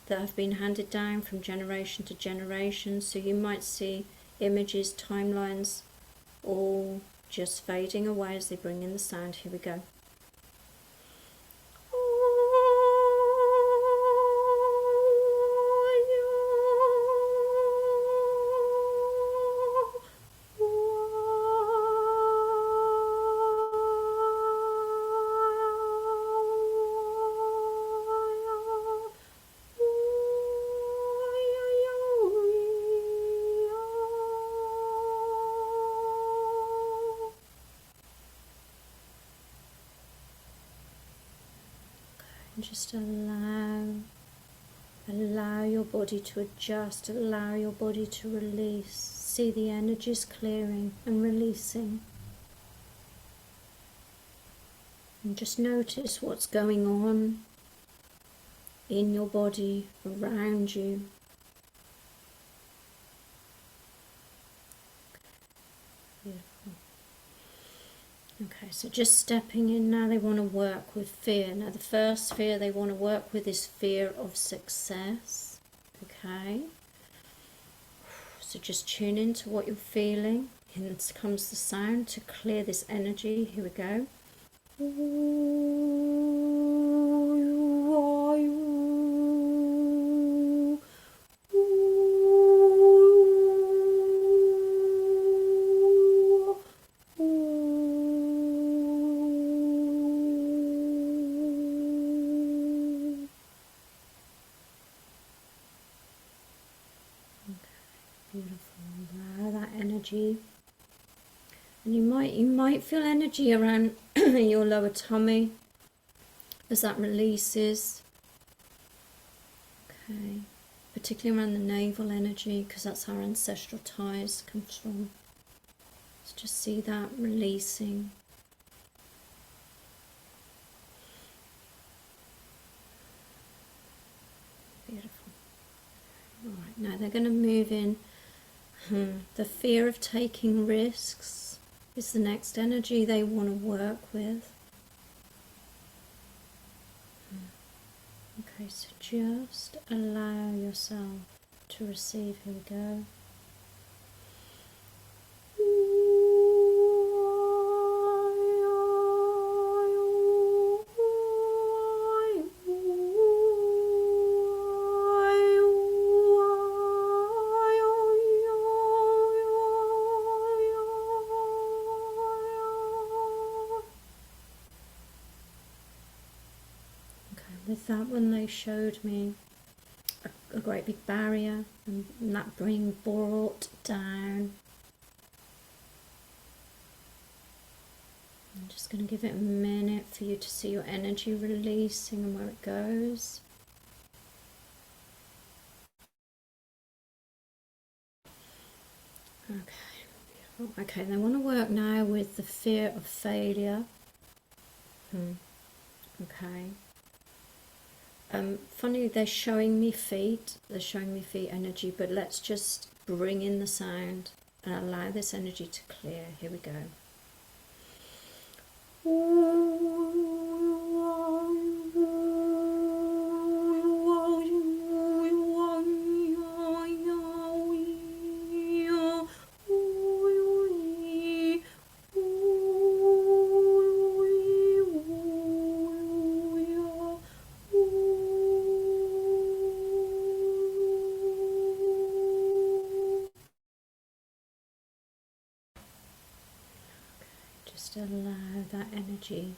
that have been handed down from generation to generation. So you might see images, timelines, all just fading away as they bring in the sound. Here we go. Just allow your body to adjust, allow your body to release. See the energies clearing and releasing. And just notice what's going on in your body, around you. Beautiful. Okay, so just stepping in now, they want to work with fear. Now the first fear they want to work with is fear of success. Okay, so just tune into what you're feeling. Here comes the sound to clear this energy. Here we go. And you might feel energy around your lower tummy as that releases. Okay, particularly around the navel energy, because that's our ancestral ties comes from. Let's just see that releasing. Beautiful. All right, now they're going to move in. The fear of taking risks is the next energy they want to work with. Okay, so just allow yourself to receive. Here we go. With that one, they showed me a great big barrier, and that being brought down. I'm just going to give it a minute for you to see your energy releasing and where it goes. Okay, okay, they want to work now with the fear of failure. Okay. Funny, they're showing me feet energy, but let's just bring in the sound and allow this energy to clear. Here we go. Just allow that energy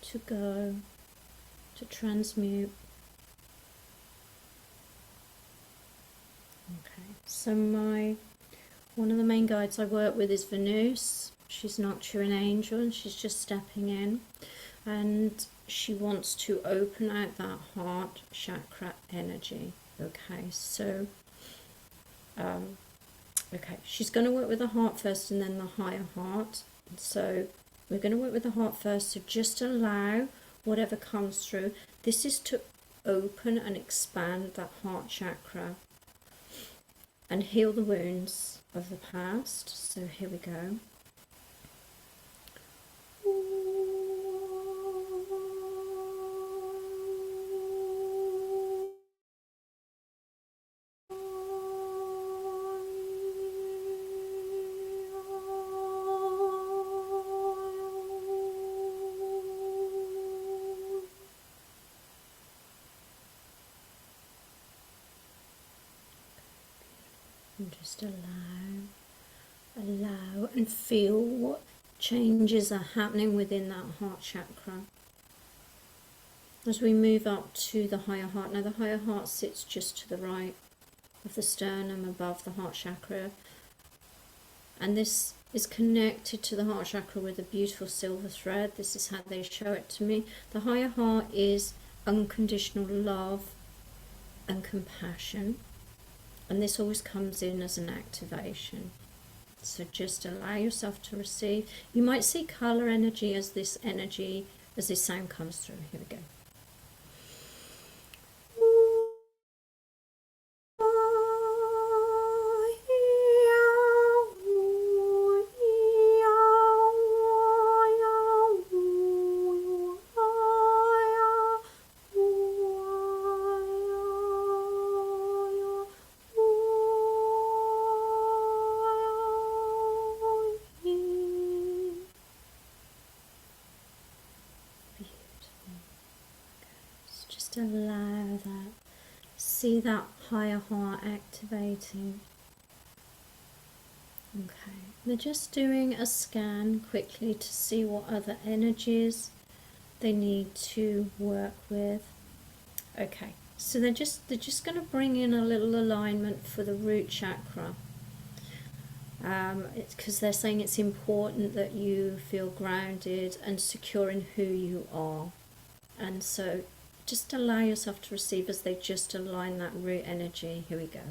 to go, to transmute. Okay, so one of the main guides I work with is Venus. She's not an angel, and she's just stepping in, and she wants to open out that heart chakra energy. Okay, so okay, she's going to work with the heart first and then the higher heart. So We're going to work with the heart first, so just allow whatever comes through. This is to open and expand that heart chakra and heal the wounds of the past. So here we go. And just allow and feel what changes are happening within that heart chakra. As we move up to the higher heart, now the higher heart sits just to the right of the sternum above the heart chakra, and this is connected to the heart chakra with a beautiful silver thread. This is how they show it to me. The higher heart is unconditional love and compassion. And this always comes in as an activation. So just allow yourself to receive. You might see color energy as this sound comes through. Here we go. Just allow that. See that higher heart activating. Okay, they're just doing a scan quickly to see what other energies they need to work with. Okay, so they're just going to bring in a little alignment for the root chakra. It's because they're saying it's important that you feel grounded and secure in who you are. And so just allow yourself to receive as they just align that root energy. Here we go.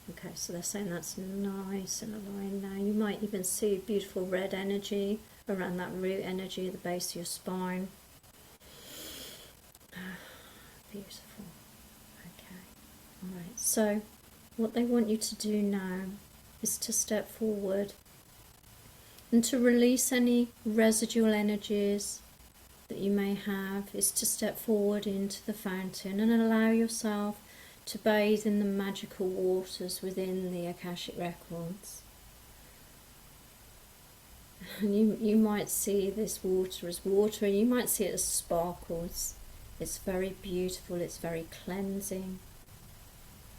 Okay, so they're saying that's nice and aligned now. You might even see beautiful red energy around that root energy at the base of your spine. Beautiful. Okay. Alright, so what they want you to do now is to step forward and to release any residual energies that you may have, is to step forward into the fountain and allow yourself to bathe in the magical waters within the Akashic Records. And you might see this water as water, and you might see it as sparkles. It's very beautiful, it's very cleansing.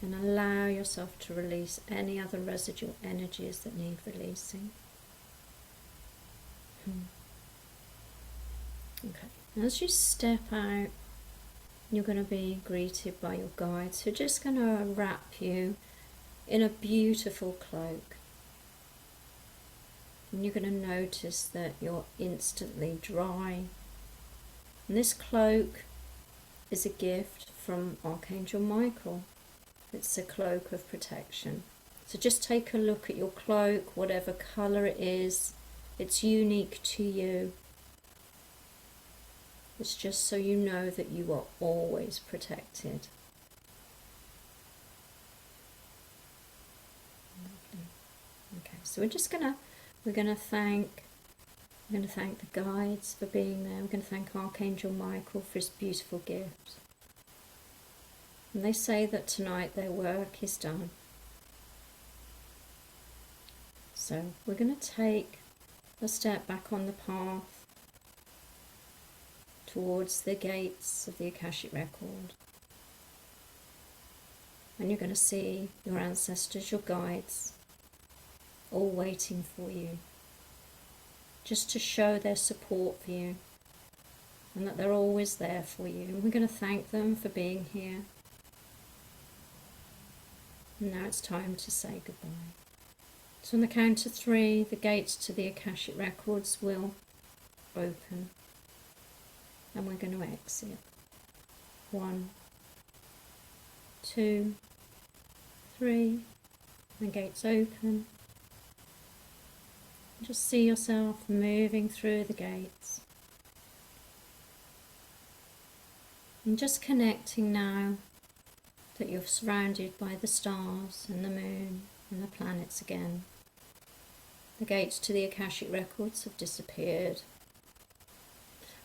And allow yourself to release any other residual energies that need releasing. Okay, and as you step out, you're going to be greeted by your guides who are just going to wrap you in a beautiful cloak. And you're going to notice that you're instantly dry. And this cloak is a gift from Archangel Michael. It's a cloak of protection. So just take a look at your cloak, whatever colour it is. It's unique to you. It's just so you know that you are always protected. Okay, so we're gonna thank the guides for being there. We're going to thank Archangel Michael for his beautiful gift. And they say that tonight their work is done. So we're going to take a step back on the path towards the gates of the Akashic Record. And you're going to see your ancestors, your guides, all waiting for you, just to show their support for you and that they're always there for you. And we're going to thank them for being here. And now it's time to say goodbye. So on the count of 3, the gates to the Akashic Records will open. And we're going to exit. 1, 2, 3. The gates open. Just see yourself moving through the gates. And just connecting now that you're surrounded by the stars and the moon and the planets again. The gates to the Akashic Records have disappeared.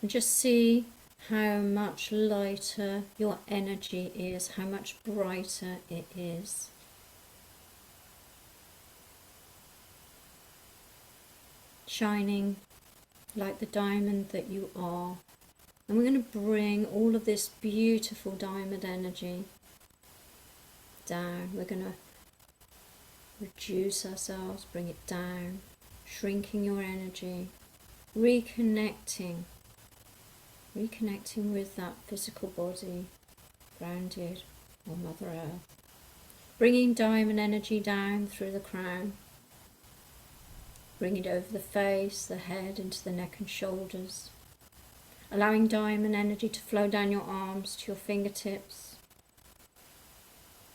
And just see how much lighter your energy is, how much brighter it is. Shining like the diamond that you are. And we're going to bring all of this beautiful diamond energy down. We're going to reduce ourselves, bring it down, shrinking your energy, reconnecting with that physical body, grounded on Mother Earth. Bringing diamond energy down through the crown, bringing it over the face, the head, into the neck and shoulders. Allowing diamond energy to flow down your arms to your fingertips.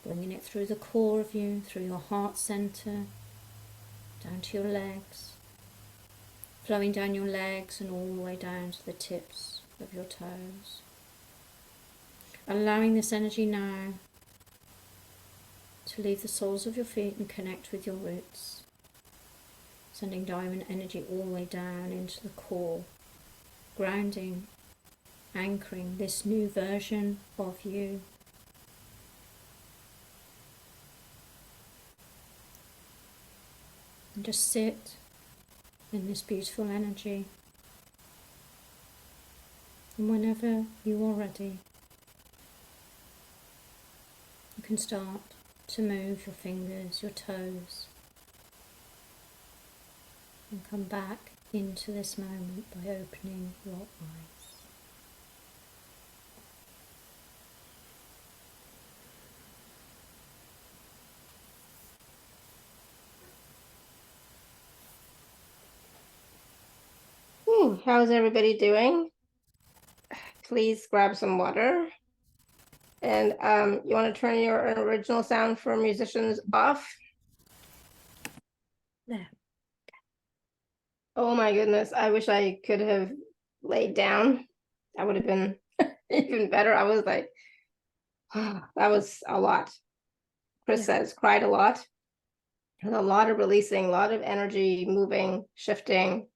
Bringing it through the core of you, through your heart center, down to your legs. Flowing down your legs and all the way down to the tips of your toes. Allowing this energy now to leave the soles of your feet and connect with your roots. Sending diamond energy all the way down into the core. Grounding, anchoring this new version of you. And just sit in this beautiful energy. And whenever you are ready, you can start to move your fingers, your toes, and come back into this moment by opening your eyes. How's everybody doing? Please grab some water. And you want to turn your original sound for musicians off? There. Oh my goodness, I wish I could have laid down. That would have been even better. I was like, oh, that was a lot. Chris says, cried a lot. And a lot of releasing, a lot of energy moving, shifting.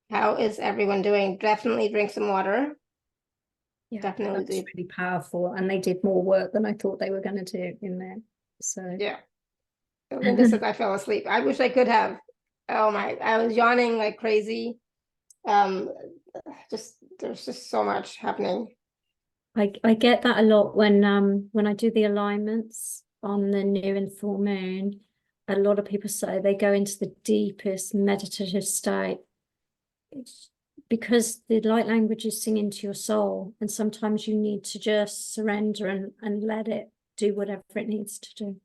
How is everyone doing? Definitely drink some water. Yeah, Definitely. that's really powerful. And they did more work than I thought they were going to do in there. So yeah. Linda says I fell asleep. I wish I could have. Oh my, I was yawning like crazy. There's just so much happening. I get that a lot when I do the alignments on the new and full moon. A lot of people say they go into the deepest meditative state. It's because the light language is singing to your soul, and sometimes you need to just surrender and let it do whatever it needs to do.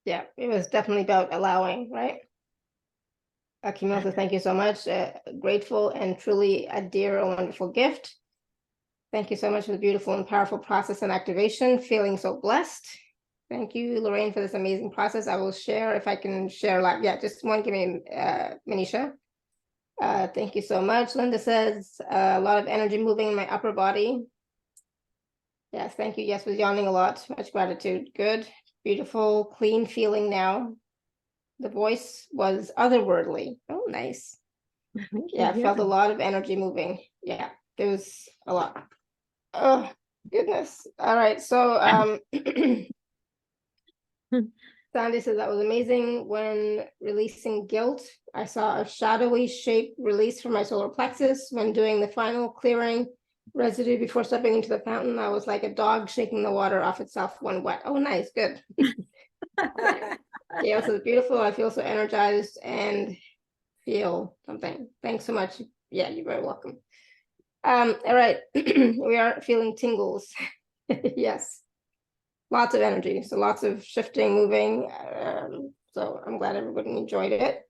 Yeah, it was definitely about allowing, right? Akimel says, thank you so much. Grateful and truly a dear, a wonderful gift. Thank you so much for the beautiful and powerful process and activation. Feeling so blessed. Thank you, Lorraine, for this amazing process. I will share if I can share live. Yeah, just one, give me Manisha. Thank you so much. Linda says, a lot of energy moving in my upper body. Yes, thank you. Yes, was yawning a lot. Much gratitude. Good, beautiful, clean feeling now. The voice was otherworldly. Oh, nice. Yeah, I felt a lot of energy moving. Yeah, there was a lot. Oh, goodness. All right, so Sandy says that was amazing. When releasing guilt, I saw a shadowy shape release from my solar plexus. When doing the final clearing residue before stepping into the fountain, I was like a dog shaking the water off itself when wet. Oh, nice, good. Yeah, so it's beautiful. I feel so energized and feel something. Thanks so much. Yeah, you're very welcome. All right, we are feeling tingles. Yes. lots of energy. So lots of shifting, moving. So I'm glad everybody enjoyed it.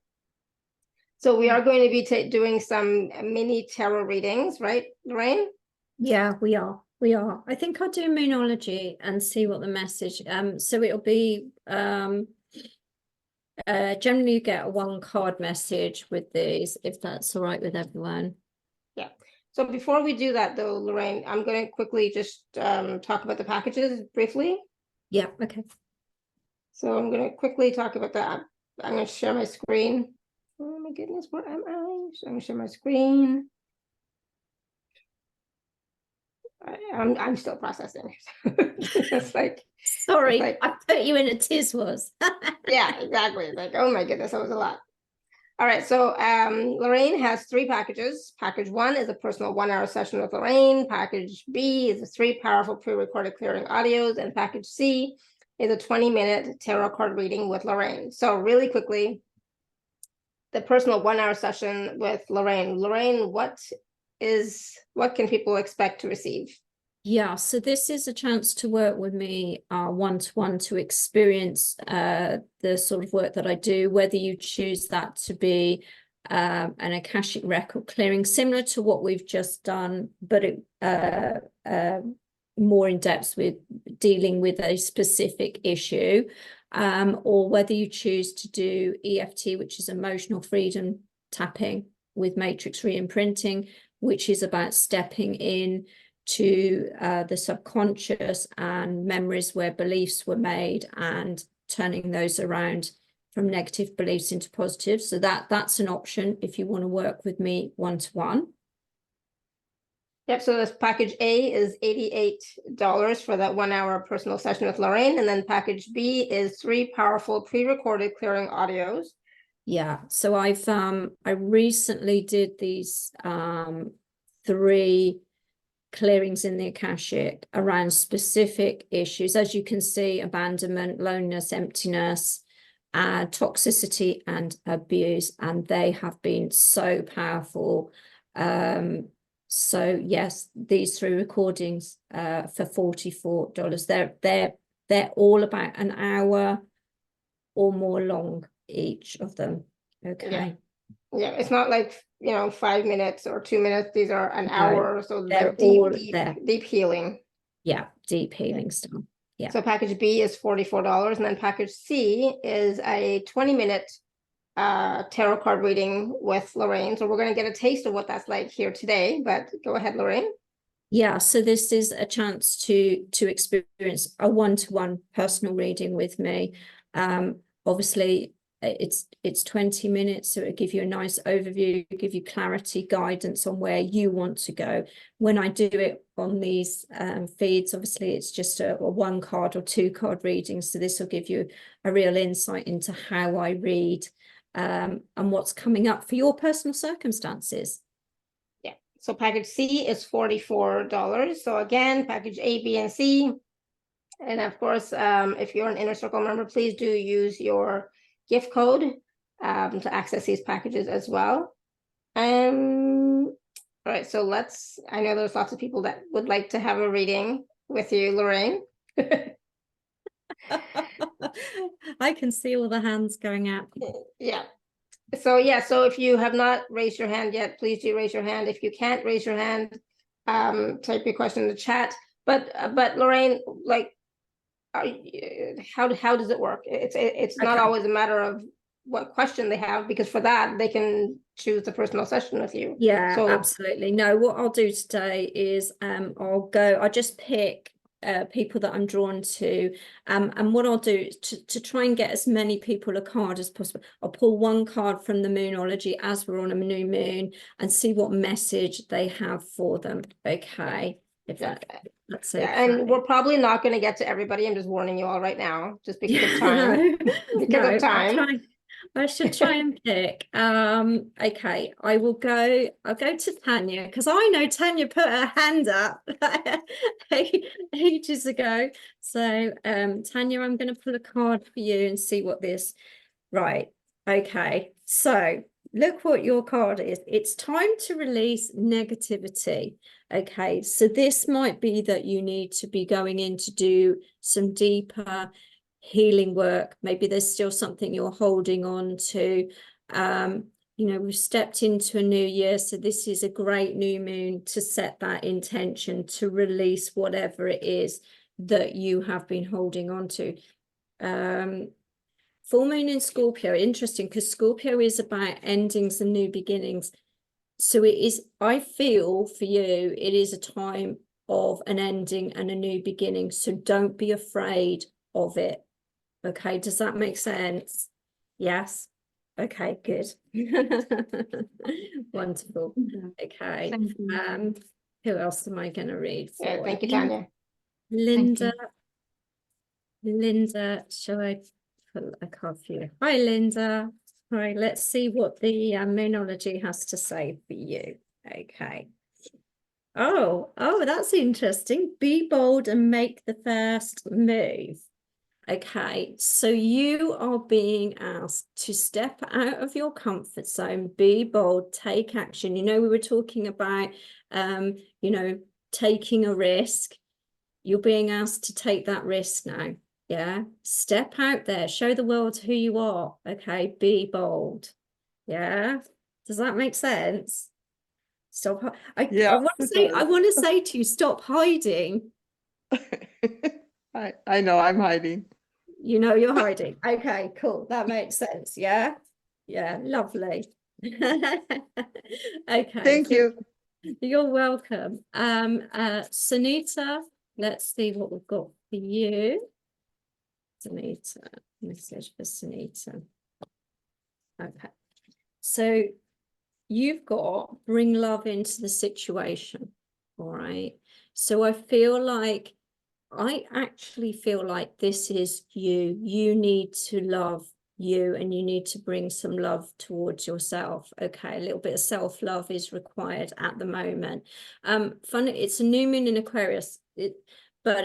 So we are going to be doing some mini tarot readings, right, Lorraine? Yeah, we are. We are. I think I'll do Moonology and see what the message. So it'll be generally you get a 1-card message with these, if that's all right with everyone. Yeah. So before we do that, though, Lorraine, I'm going to quickly just talk about the packages briefly. Yeah. Okay. So I'm going to quickly talk about that. I'm going to share my screen. Oh my goodness, where am I? So I'm going to share my screen. I'm still processing. It's like, sorry, it's like, I put you in a tiswas. yeah, exactly. It's like, oh my goodness, that was a lot. All right, so Lorraine has 3 packages. Package 1 is a personal 1-hour session with Lorraine. Package B is 3 powerful pre-recorded clearing audios, and package C is a 20-minute tarot card reading with Lorraine. So really quickly, the personal 1-hour session with Lorraine. Lorraine, what can people expect to receive? Yeah, so this is a chance to work with me one-to-one to experience the sort of work that I do, whether you choose that to be an Akashic record clearing, similar to what we've just done, but more in depth with dealing with a specific issue, or whether you choose to do EFT, which is emotional freedom tapping with matrix reimprinting, which is about stepping in to the subconscious and memories where beliefs were made and turning those around from negative beliefs into positive. So that's an option if you want to work with me one-to-one. Yep, so this package A is $88 for that 1-hour personal session with Lorraine. And then package B is 3 powerful pre-recorded clearing audios. Yeah, so I recently did these 3 clearings in the Akashic around specific issues, as you can see: abandonment, loneliness, emptiness, toxicity and abuse, and they have been so powerful. So yes, these 3 recordings for $44. They're all about an hour or more long, each of them. Okay. Yeah, it's not like 5 minutes or 2 minutes. These are an hour, so they're deep, all deep, there. deep healing. Yeah, deep healing stuff. Yeah. So package B is $44, and then package C is a 20-minute tarot card reading with Lorraine. So we're going to get a taste of what that's like here today. But go ahead, Lorraine. Yeah, so this is a chance to experience a one-to-one personal reading with me. Obviously, it's 20 minutes, so it'll give you a nice overview, give you clarity, guidance on where you want to go. When I do it on these feeds, obviously it's just a 1-card or 2-card reading, so this will give you a real insight into how I read and what's coming up for your personal circumstances. Yeah, so package C is $44. So again, package A, B, and C. And of course, if you're an Inner Circle member, please do use your gift code to access these packages as well. All right, so I know there's lots of people that would like to have a reading with you, Lorraine. I can see all the hands going out. Yeah. So if you have not raised your hand yet, please do raise your hand. If you can't raise your hand, type your question in the chat. But Lorraine, like, how does it work? It's not always a matter of what question they have, because for that they can choose the personal session with you. Yeah, so absolutely. No, what I'll do today is I'll just pick people that I'm drawn to, and what I'll do is to try and get as many people a card as possible. I'll pull 1 card from the Moonology as we're on a new moon and see what message they have for them. Okay. That's okay. And we're probably not going to get to everybody. I'm just warning you all right now, just because of time. Because of time. I should try and pick. Okay, I'll go to Tanya, because I know Tanya put her hand up ages ago. So Tanya, I'm going to pull a card for you and see what this. Right. Okay. So look what your card is. It's time to release negativity. Okay, so this might be that you need to be going in to do some deeper healing work. Maybe there's still something you're holding on to. You know, we've stepped into a new year, so this is a great new moon to set that intention to release whatever it is that you have been holding on to. Full moon in Scorpio, interesting, because Scorpio is about endings and new beginnings. So it is, I feel for you, it is a time of an ending and a new beginning. So don't be afraid of it. Okay, does that make sense? Yes. Okay, good. Wonderful. Okay. Who else am I going to read for? Yeah, thank you, Tanya. Linda. Linda, shall I pull a card for you? Hi, Linda. All right, let's see what the Moonology has to say for you. Okay. Oh, that's interesting. Be bold and make the first move. Okay, so you are being asked to step out of your comfort zone, be bold, take action. You know, we were talking about, you know, taking a risk. You're being asked to take that risk now. Yeah, step out there, show the world who you are. Okay, be bold. Yeah, does that make sense? Stop. I want to say to you, stop hiding. I know I'm hiding. You know you're hiding. Okay, cool. That makes sense. Yeah. Yeah, lovely. Okay. Thank you. You're welcome. Sunita, let's see what we've got for you. Sunita, message for Sunita. Okay. So you've got bring love into the situation. All right. So I actually feel like this is you. You need to love you and you need to bring some love towards yourself. Okay, a little bit of self-love is required at the moment. Funny, it's a new moon in Aquarius, but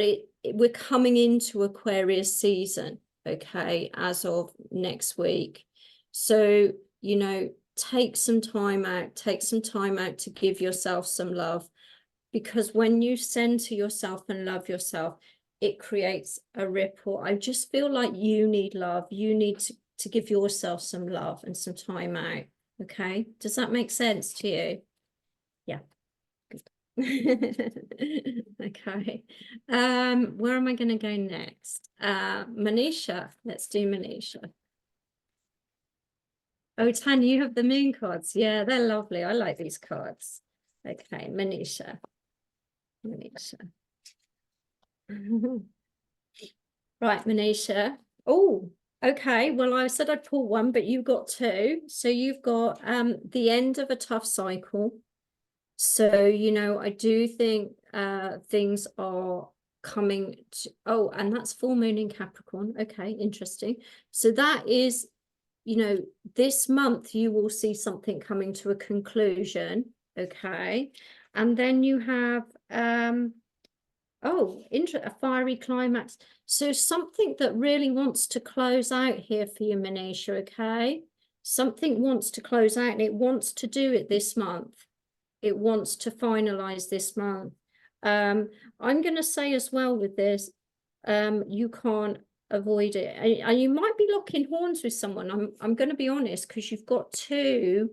we're coming into Aquarius season, okay, as of next week. So, you know, take some time out to give yourself some love. Because when you center yourself and love yourself, it creates a ripple. I just feel like you need love. You need to give yourself some love and some time out. Okay. Does that make sense to you? Yeah. Good. Okay. Where am I going to go next? Manisha. Let's do Manisha. Oh, Tanya, you have the moon cards. Yeah, they're lovely. I like these cards. Okay, Manisha. Right, Manisha. Oh, okay. Well, I said I'd pull one, but you got two. So you've got the end of a tough cycle. So, you know, I do think things are coming to, oh, and that's full moon in Capricorn. Okay, interesting. So that is, you know, this month you will see something coming to a conclusion. Okay. And then you have a fiery climax. So something that really wants to close out here for you, Manisha, okay? Something wants to close out and it wants to do it this month. It wants to finalize this month. I'm going to say as well with this, you can't avoid it. And you might be locking horns with someone. I'm going to be honest, because you've got two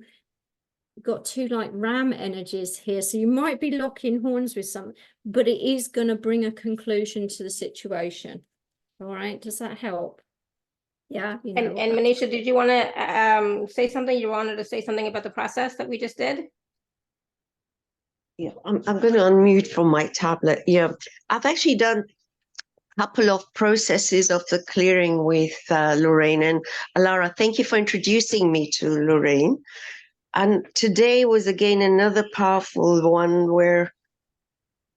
like ram energies here, so you might be locking horns with someone, but it is going to bring a conclusion to the situation. All right, does that help? Yeah. You know, and Manisha, did you want to say something? You wanted to say something about the process that we just did? Yeah, I'm going to unmute from my tablet. Yeah, I've actually done a couple of processes of the clearing with Lorraine, and Alara, thank you for introducing me to Lorraine. And today was again another powerful one where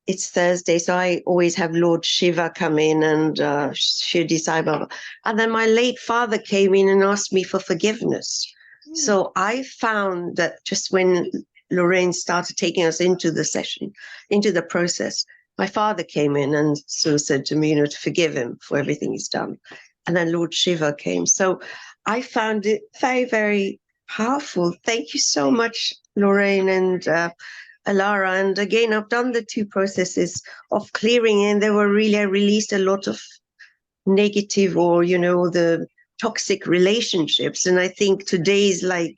it's Thursday, so I always have Lord Shiva come in and Shirdi Sai Baba. And then my late father came in and asked me for forgiveness. So I found that just when Lorraine started taking us into the session, into the process, my father came in and sort of said to me, you know, to forgive him for everything he's done. And then Lord Shiva came. So I found it very, very Powerful. Thank you so much, Lorraine and Alara. And again, I've done the 2 processes of clearing, and they were really, I released a lot of negative, or, you know, the toxic relationships. And I think today's like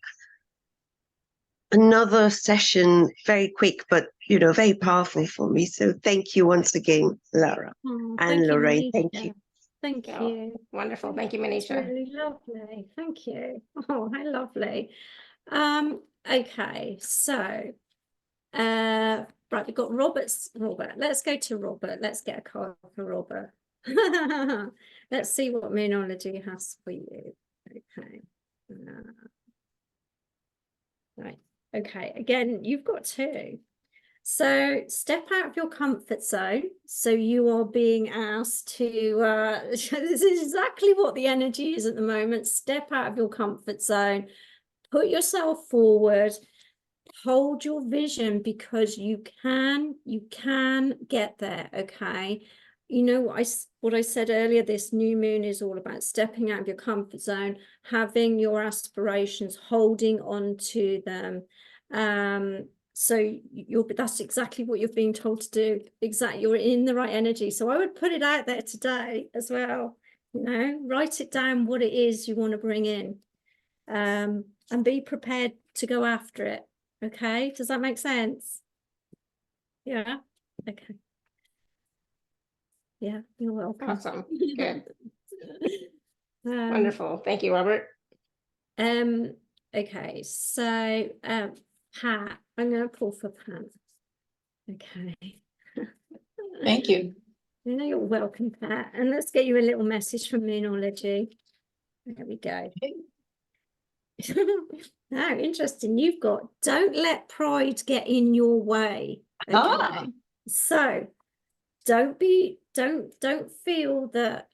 another session, very quick, but, you know, very powerful for me. So thank you once again, Lara and Lorraine. Thank you. Thank you. Wonderful. Thank you, It's Manisha. really lovely. Thank you. Oh, how lovely. Okay, so right, we've got Robert. Let's go to Robert. Let's get a card for Robert. Let's see what Moonology has for you. Okay. Right. Okay. Again, you've got 2. So step out of your comfort zone. So you are being asked to, this is exactly what the energy is at the moment. Step out of your comfort zone, put yourself forward, hold your vision, because you can get there. Okay. You know what I said earlier, this new moon is all about stepping out of your comfort zone, having your aspirations, holding on to them. So that's exactly what you're being told to do. Exactly, you're in the right energy. So I would put it out there today as well. You know, write it down what it is you want to bring in, and be prepared to go after it. Okay, does that make sense? Yeah. Okay. Yeah, you're welcome. Awesome. Good. Um, Wonderful. Thank you, Robert. Okay, so Pat, I'm going to pull for Pat. Okay. Thank you. You know, you're welcome, Pat. And let's get you a little message from Moonology. There we go. Now, interesting. You've got, don't let pride get in your way. Okay. Ah. So don't feel that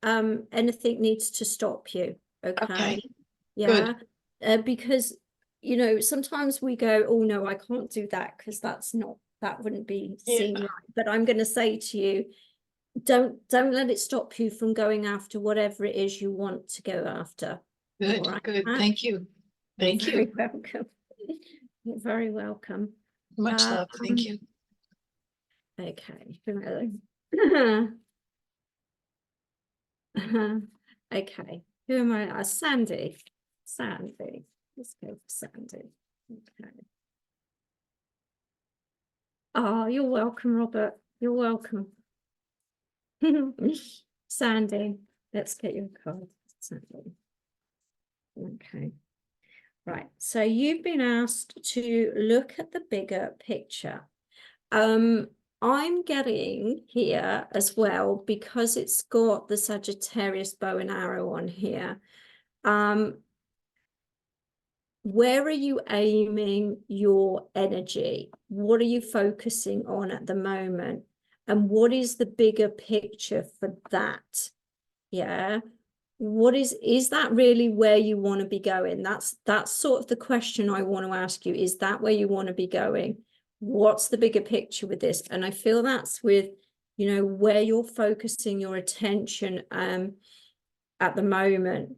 anything needs to stop you. Okay. Yeah. Because, you know, sometimes we go, oh no, I can't do that because that wouldn't be seen right. But I'm going to say to you, don't let it stop you from going after whatever it is you want to go after. Good, Right, good. Pat? Thank you. Thank You're you. very welcome. You're very welcome. Much love. Thank you. Okay. Okay. Who am I? Sandy. Sandy. Let's go for Sandy. Okay. Oh, you're welcome, Robert. You're welcome. Sandy. Let's get your card. Sandy. Okay. Right. So you've been asked to look at the bigger picture. I'm getting here as well, because it's got the Sagittarius bow and arrow on here. Where are you aiming your energy? What are you focusing on at the moment? And what is the bigger picture for that? Yeah. What is that really where you want to be going? That's sort of the question I want to ask you. Is that where you want to be going? What's the bigger picture with this? And I feel that's with, you know, where you're focusing your attention at the moment.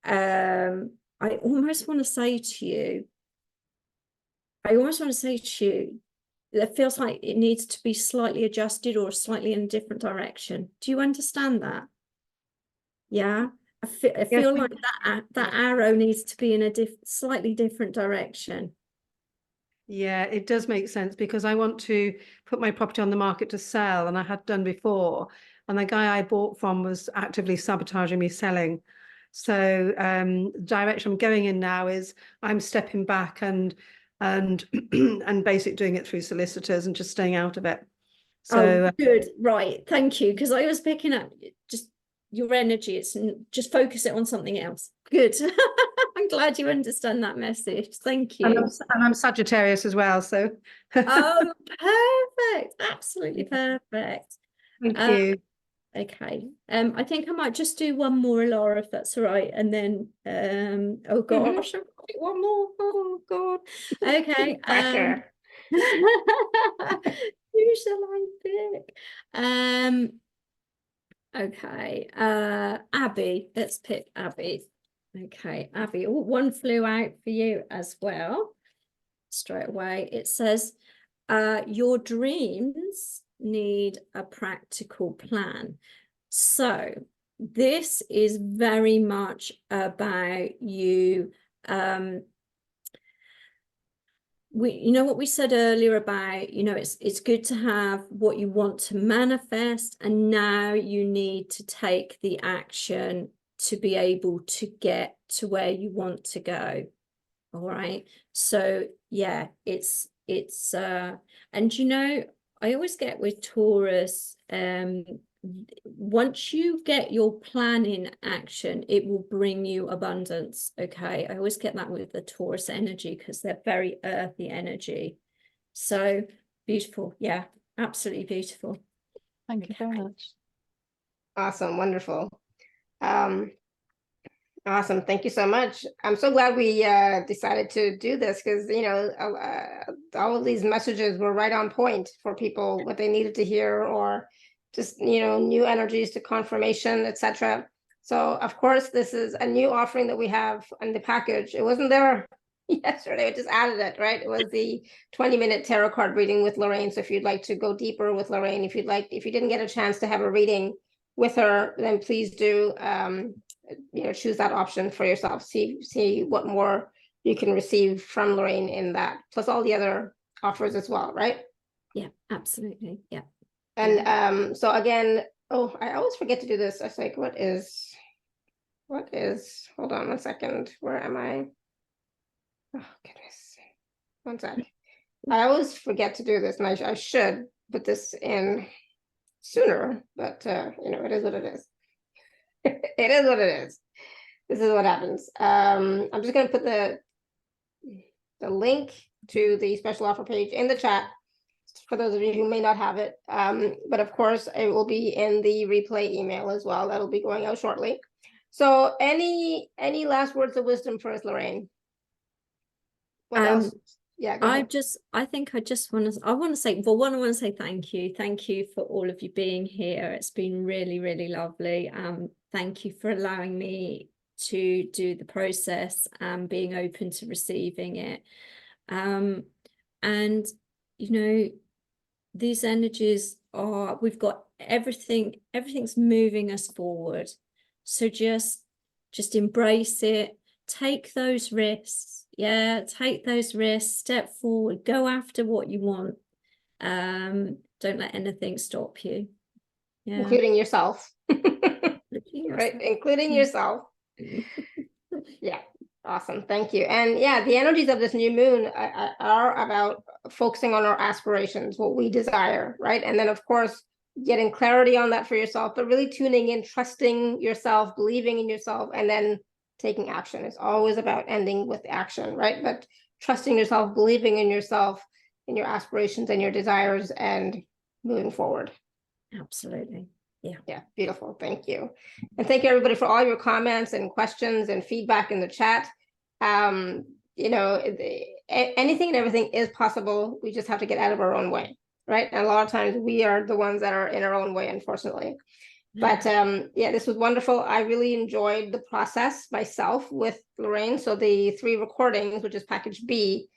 I almost want to say to you, that feels like it needs to be slightly adjusted or slightly in a different direction. Do you understand that? Yeah, I feel like that arrow needs to be in a slightly different direction. Yeah, it does make sense, because I want to put my property on the market to sell, and I had done before, and the guy I bought from was actively sabotaging me selling. So the direction I'm going in now is I'm stepping back and and basically doing it through solicitors and just staying out of it. So good, right, thank you, because I was picking up just your energy. It's just focus it on something else. Good. I'm glad you understand that message. Thank you. and I'm Sagittarius as well, so Oh, perfect, absolutely perfect. thank you. Okay, I think I might just do one more, Laura, if that's all right, and then oh gosh, I've got one more. Oh god. Okay. Pressure. Who shall I pick? Okay, Abby. Let's pick Abby. Okay, Abby, one flew out for you as well. Straight away, it says, your dreams need a practical plan. So this is very much about you. You know what we said earlier about, it's good to have what you want to manifest, and now you need to take the action to be able to get to where you want to go. All right. So yeah, it's and I always get with Taurus, once you get your plan in action, it will bring you abundance. Okay, I always get that with the Taurus energy because they're very earthy energy. So beautiful. Yeah, absolutely beautiful. Thank you very much. Awesome, wonderful. Awesome, thank you so much. I'm so glad we decided to do this because all of these messages were right on point for people, what they needed to hear, or just new energies to confirmation, etc. So of course this is a new offering that we have in the package. It wasn't there yesterday, I just added it, right? It was the 20-minute tarot card reading with Lorraine. So if you'd like to go deeper with Lorraine, if you didn't get a chance to have a reading with her, then please do choose that option for yourself. See what more you can receive from Lorraine in that, plus all the other offers as well, right? Yeah, absolutely. Yeah. And so again, oh, I always forget to do this. I was like, what is, hold on one second. Where am I? Oh, goodness. One sec. I always forget to do this, and I should put this in sooner, but it is what it is. It is what it is. This is what happens. I'm just going to put the link to the special offer page in the chat for those of you who may not have it. But of course, it will be in the replay email as well. That'll be going out shortly. So any last words of wisdom for us, Lorraine? What else? Yeah, go ahead. I want to say, well, one, I want to say thank you. Thank you for all of you being here. It's been really, really lovely. Thank you for allowing me to do the process and being open to receiving it. And, these energies we've got everything's moving us forward. So just embrace it, take those risks. Yeah, take those risks, step forward, go after what you want. Don't let anything stop you. Yeah. Including yourself. Right, including yourself. Yeah, awesome, thank you. And yeah, the energies of this new moon are about focusing on our aspirations, what we desire, right? And then of course, getting clarity on that for yourself, but really tuning in, trusting yourself, believing in yourself, and then taking action. It's always about ending with action, right? But trusting yourself, believing in yourself, in your aspirations and your desires, and moving forward. Absolutely. Yeah, beautiful. Thank you. And thank you everybody for all your comments and questions and feedback in the chat. Anything and everything is possible. We just have to get out of our own way, right? And a lot of times we are the ones that are in our own way, unfortunately. But yeah, this was wonderful. I really enjoyed the process myself with Lorraine. So the 3 recordings, which is package B,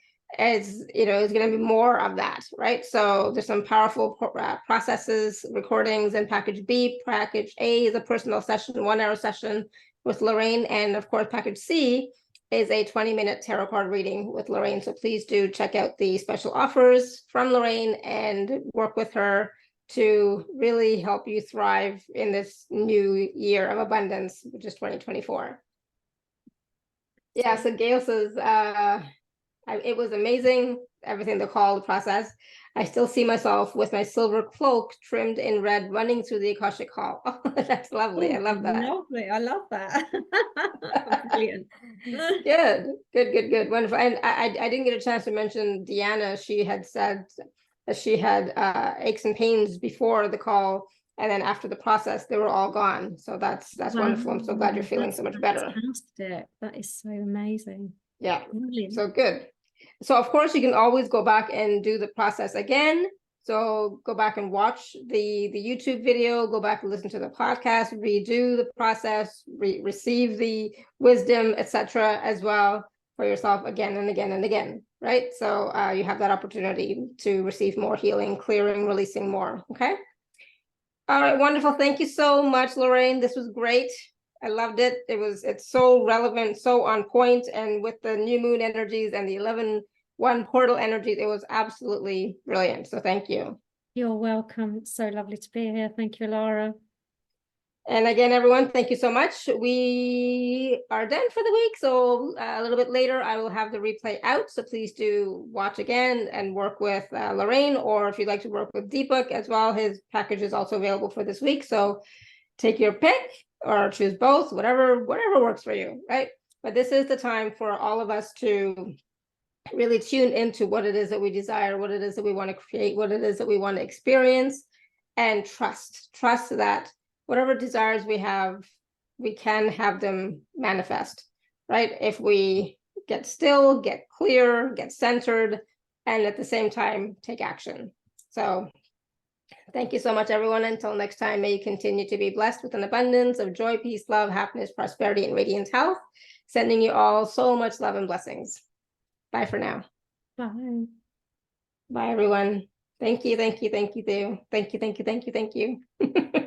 is going to be more of that, right? So there's some powerful processes, recordings in package B. Package A is a personal session, 1-hour session with Lorraine, and of course package C is a 20-minute tarot card reading with Lorraine. So please do check out the special offers from Lorraine and work with her to really help you thrive in this new year of abundance, which is 2024. Yeah, so Gail says, it was amazing, everything, the call, the process. I still see myself with my silver cloak trimmed in red running through the Akashic Hall. Oh, that's lovely. I love that. Lovely. I love that. Brilliant. Good. Wonderful. And I didn't get a chance to mention Deanna. She had said that she had aches and pains before the call, and then after the process, they were all gone. So that's wonderful. I'm so glad you're feeling so much better. Fantastic. That is so amazing. Yeah. Brilliant. So good. So of course you can always go back and do the process again. So go back and watch the YouTube video, go back and listen to the podcast, redo the process, receive the wisdom, etc. as well for yourself again and again and again, right? So you have that opportunity to receive more healing, clearing, releasing more, okay? All right, wonderful. Thank you so much, Lorraine. This was great. I loved it. It's so relevant, so on point, and with the new moon energies and the 11/1 portal energies, it was absolutely brilliant. So thank you. You're welcome. It's so lovely to be here. Thank you, Laura. And again, everyone, thank you so much. We are done for the week. So a little bit later, I will have the replay out. So please do watch again and work with Lorraine, or if you'd like to work with Deepak as well, his package is also available for this week. So take your pick or choose both, whatever works for you, right? But this is the time for all of us to really tune into what it is that we desire, what it is that we want to create, what it is that we want to experience, and trust that whatever desires we have, we can have them manifest, right? If we get still, get clear, get centered, and at the same time, take action. So thank you so much, everyone. Until next time, may you continue to be blessed with an abundance of joy, peace, love, happiness, prosperity, and radiant health. Sending you all so much love and blessings. Bye for now. Bye. Bye, everyone. Thank you, thank you, thank you, thank you, thank you, thank you, thank you.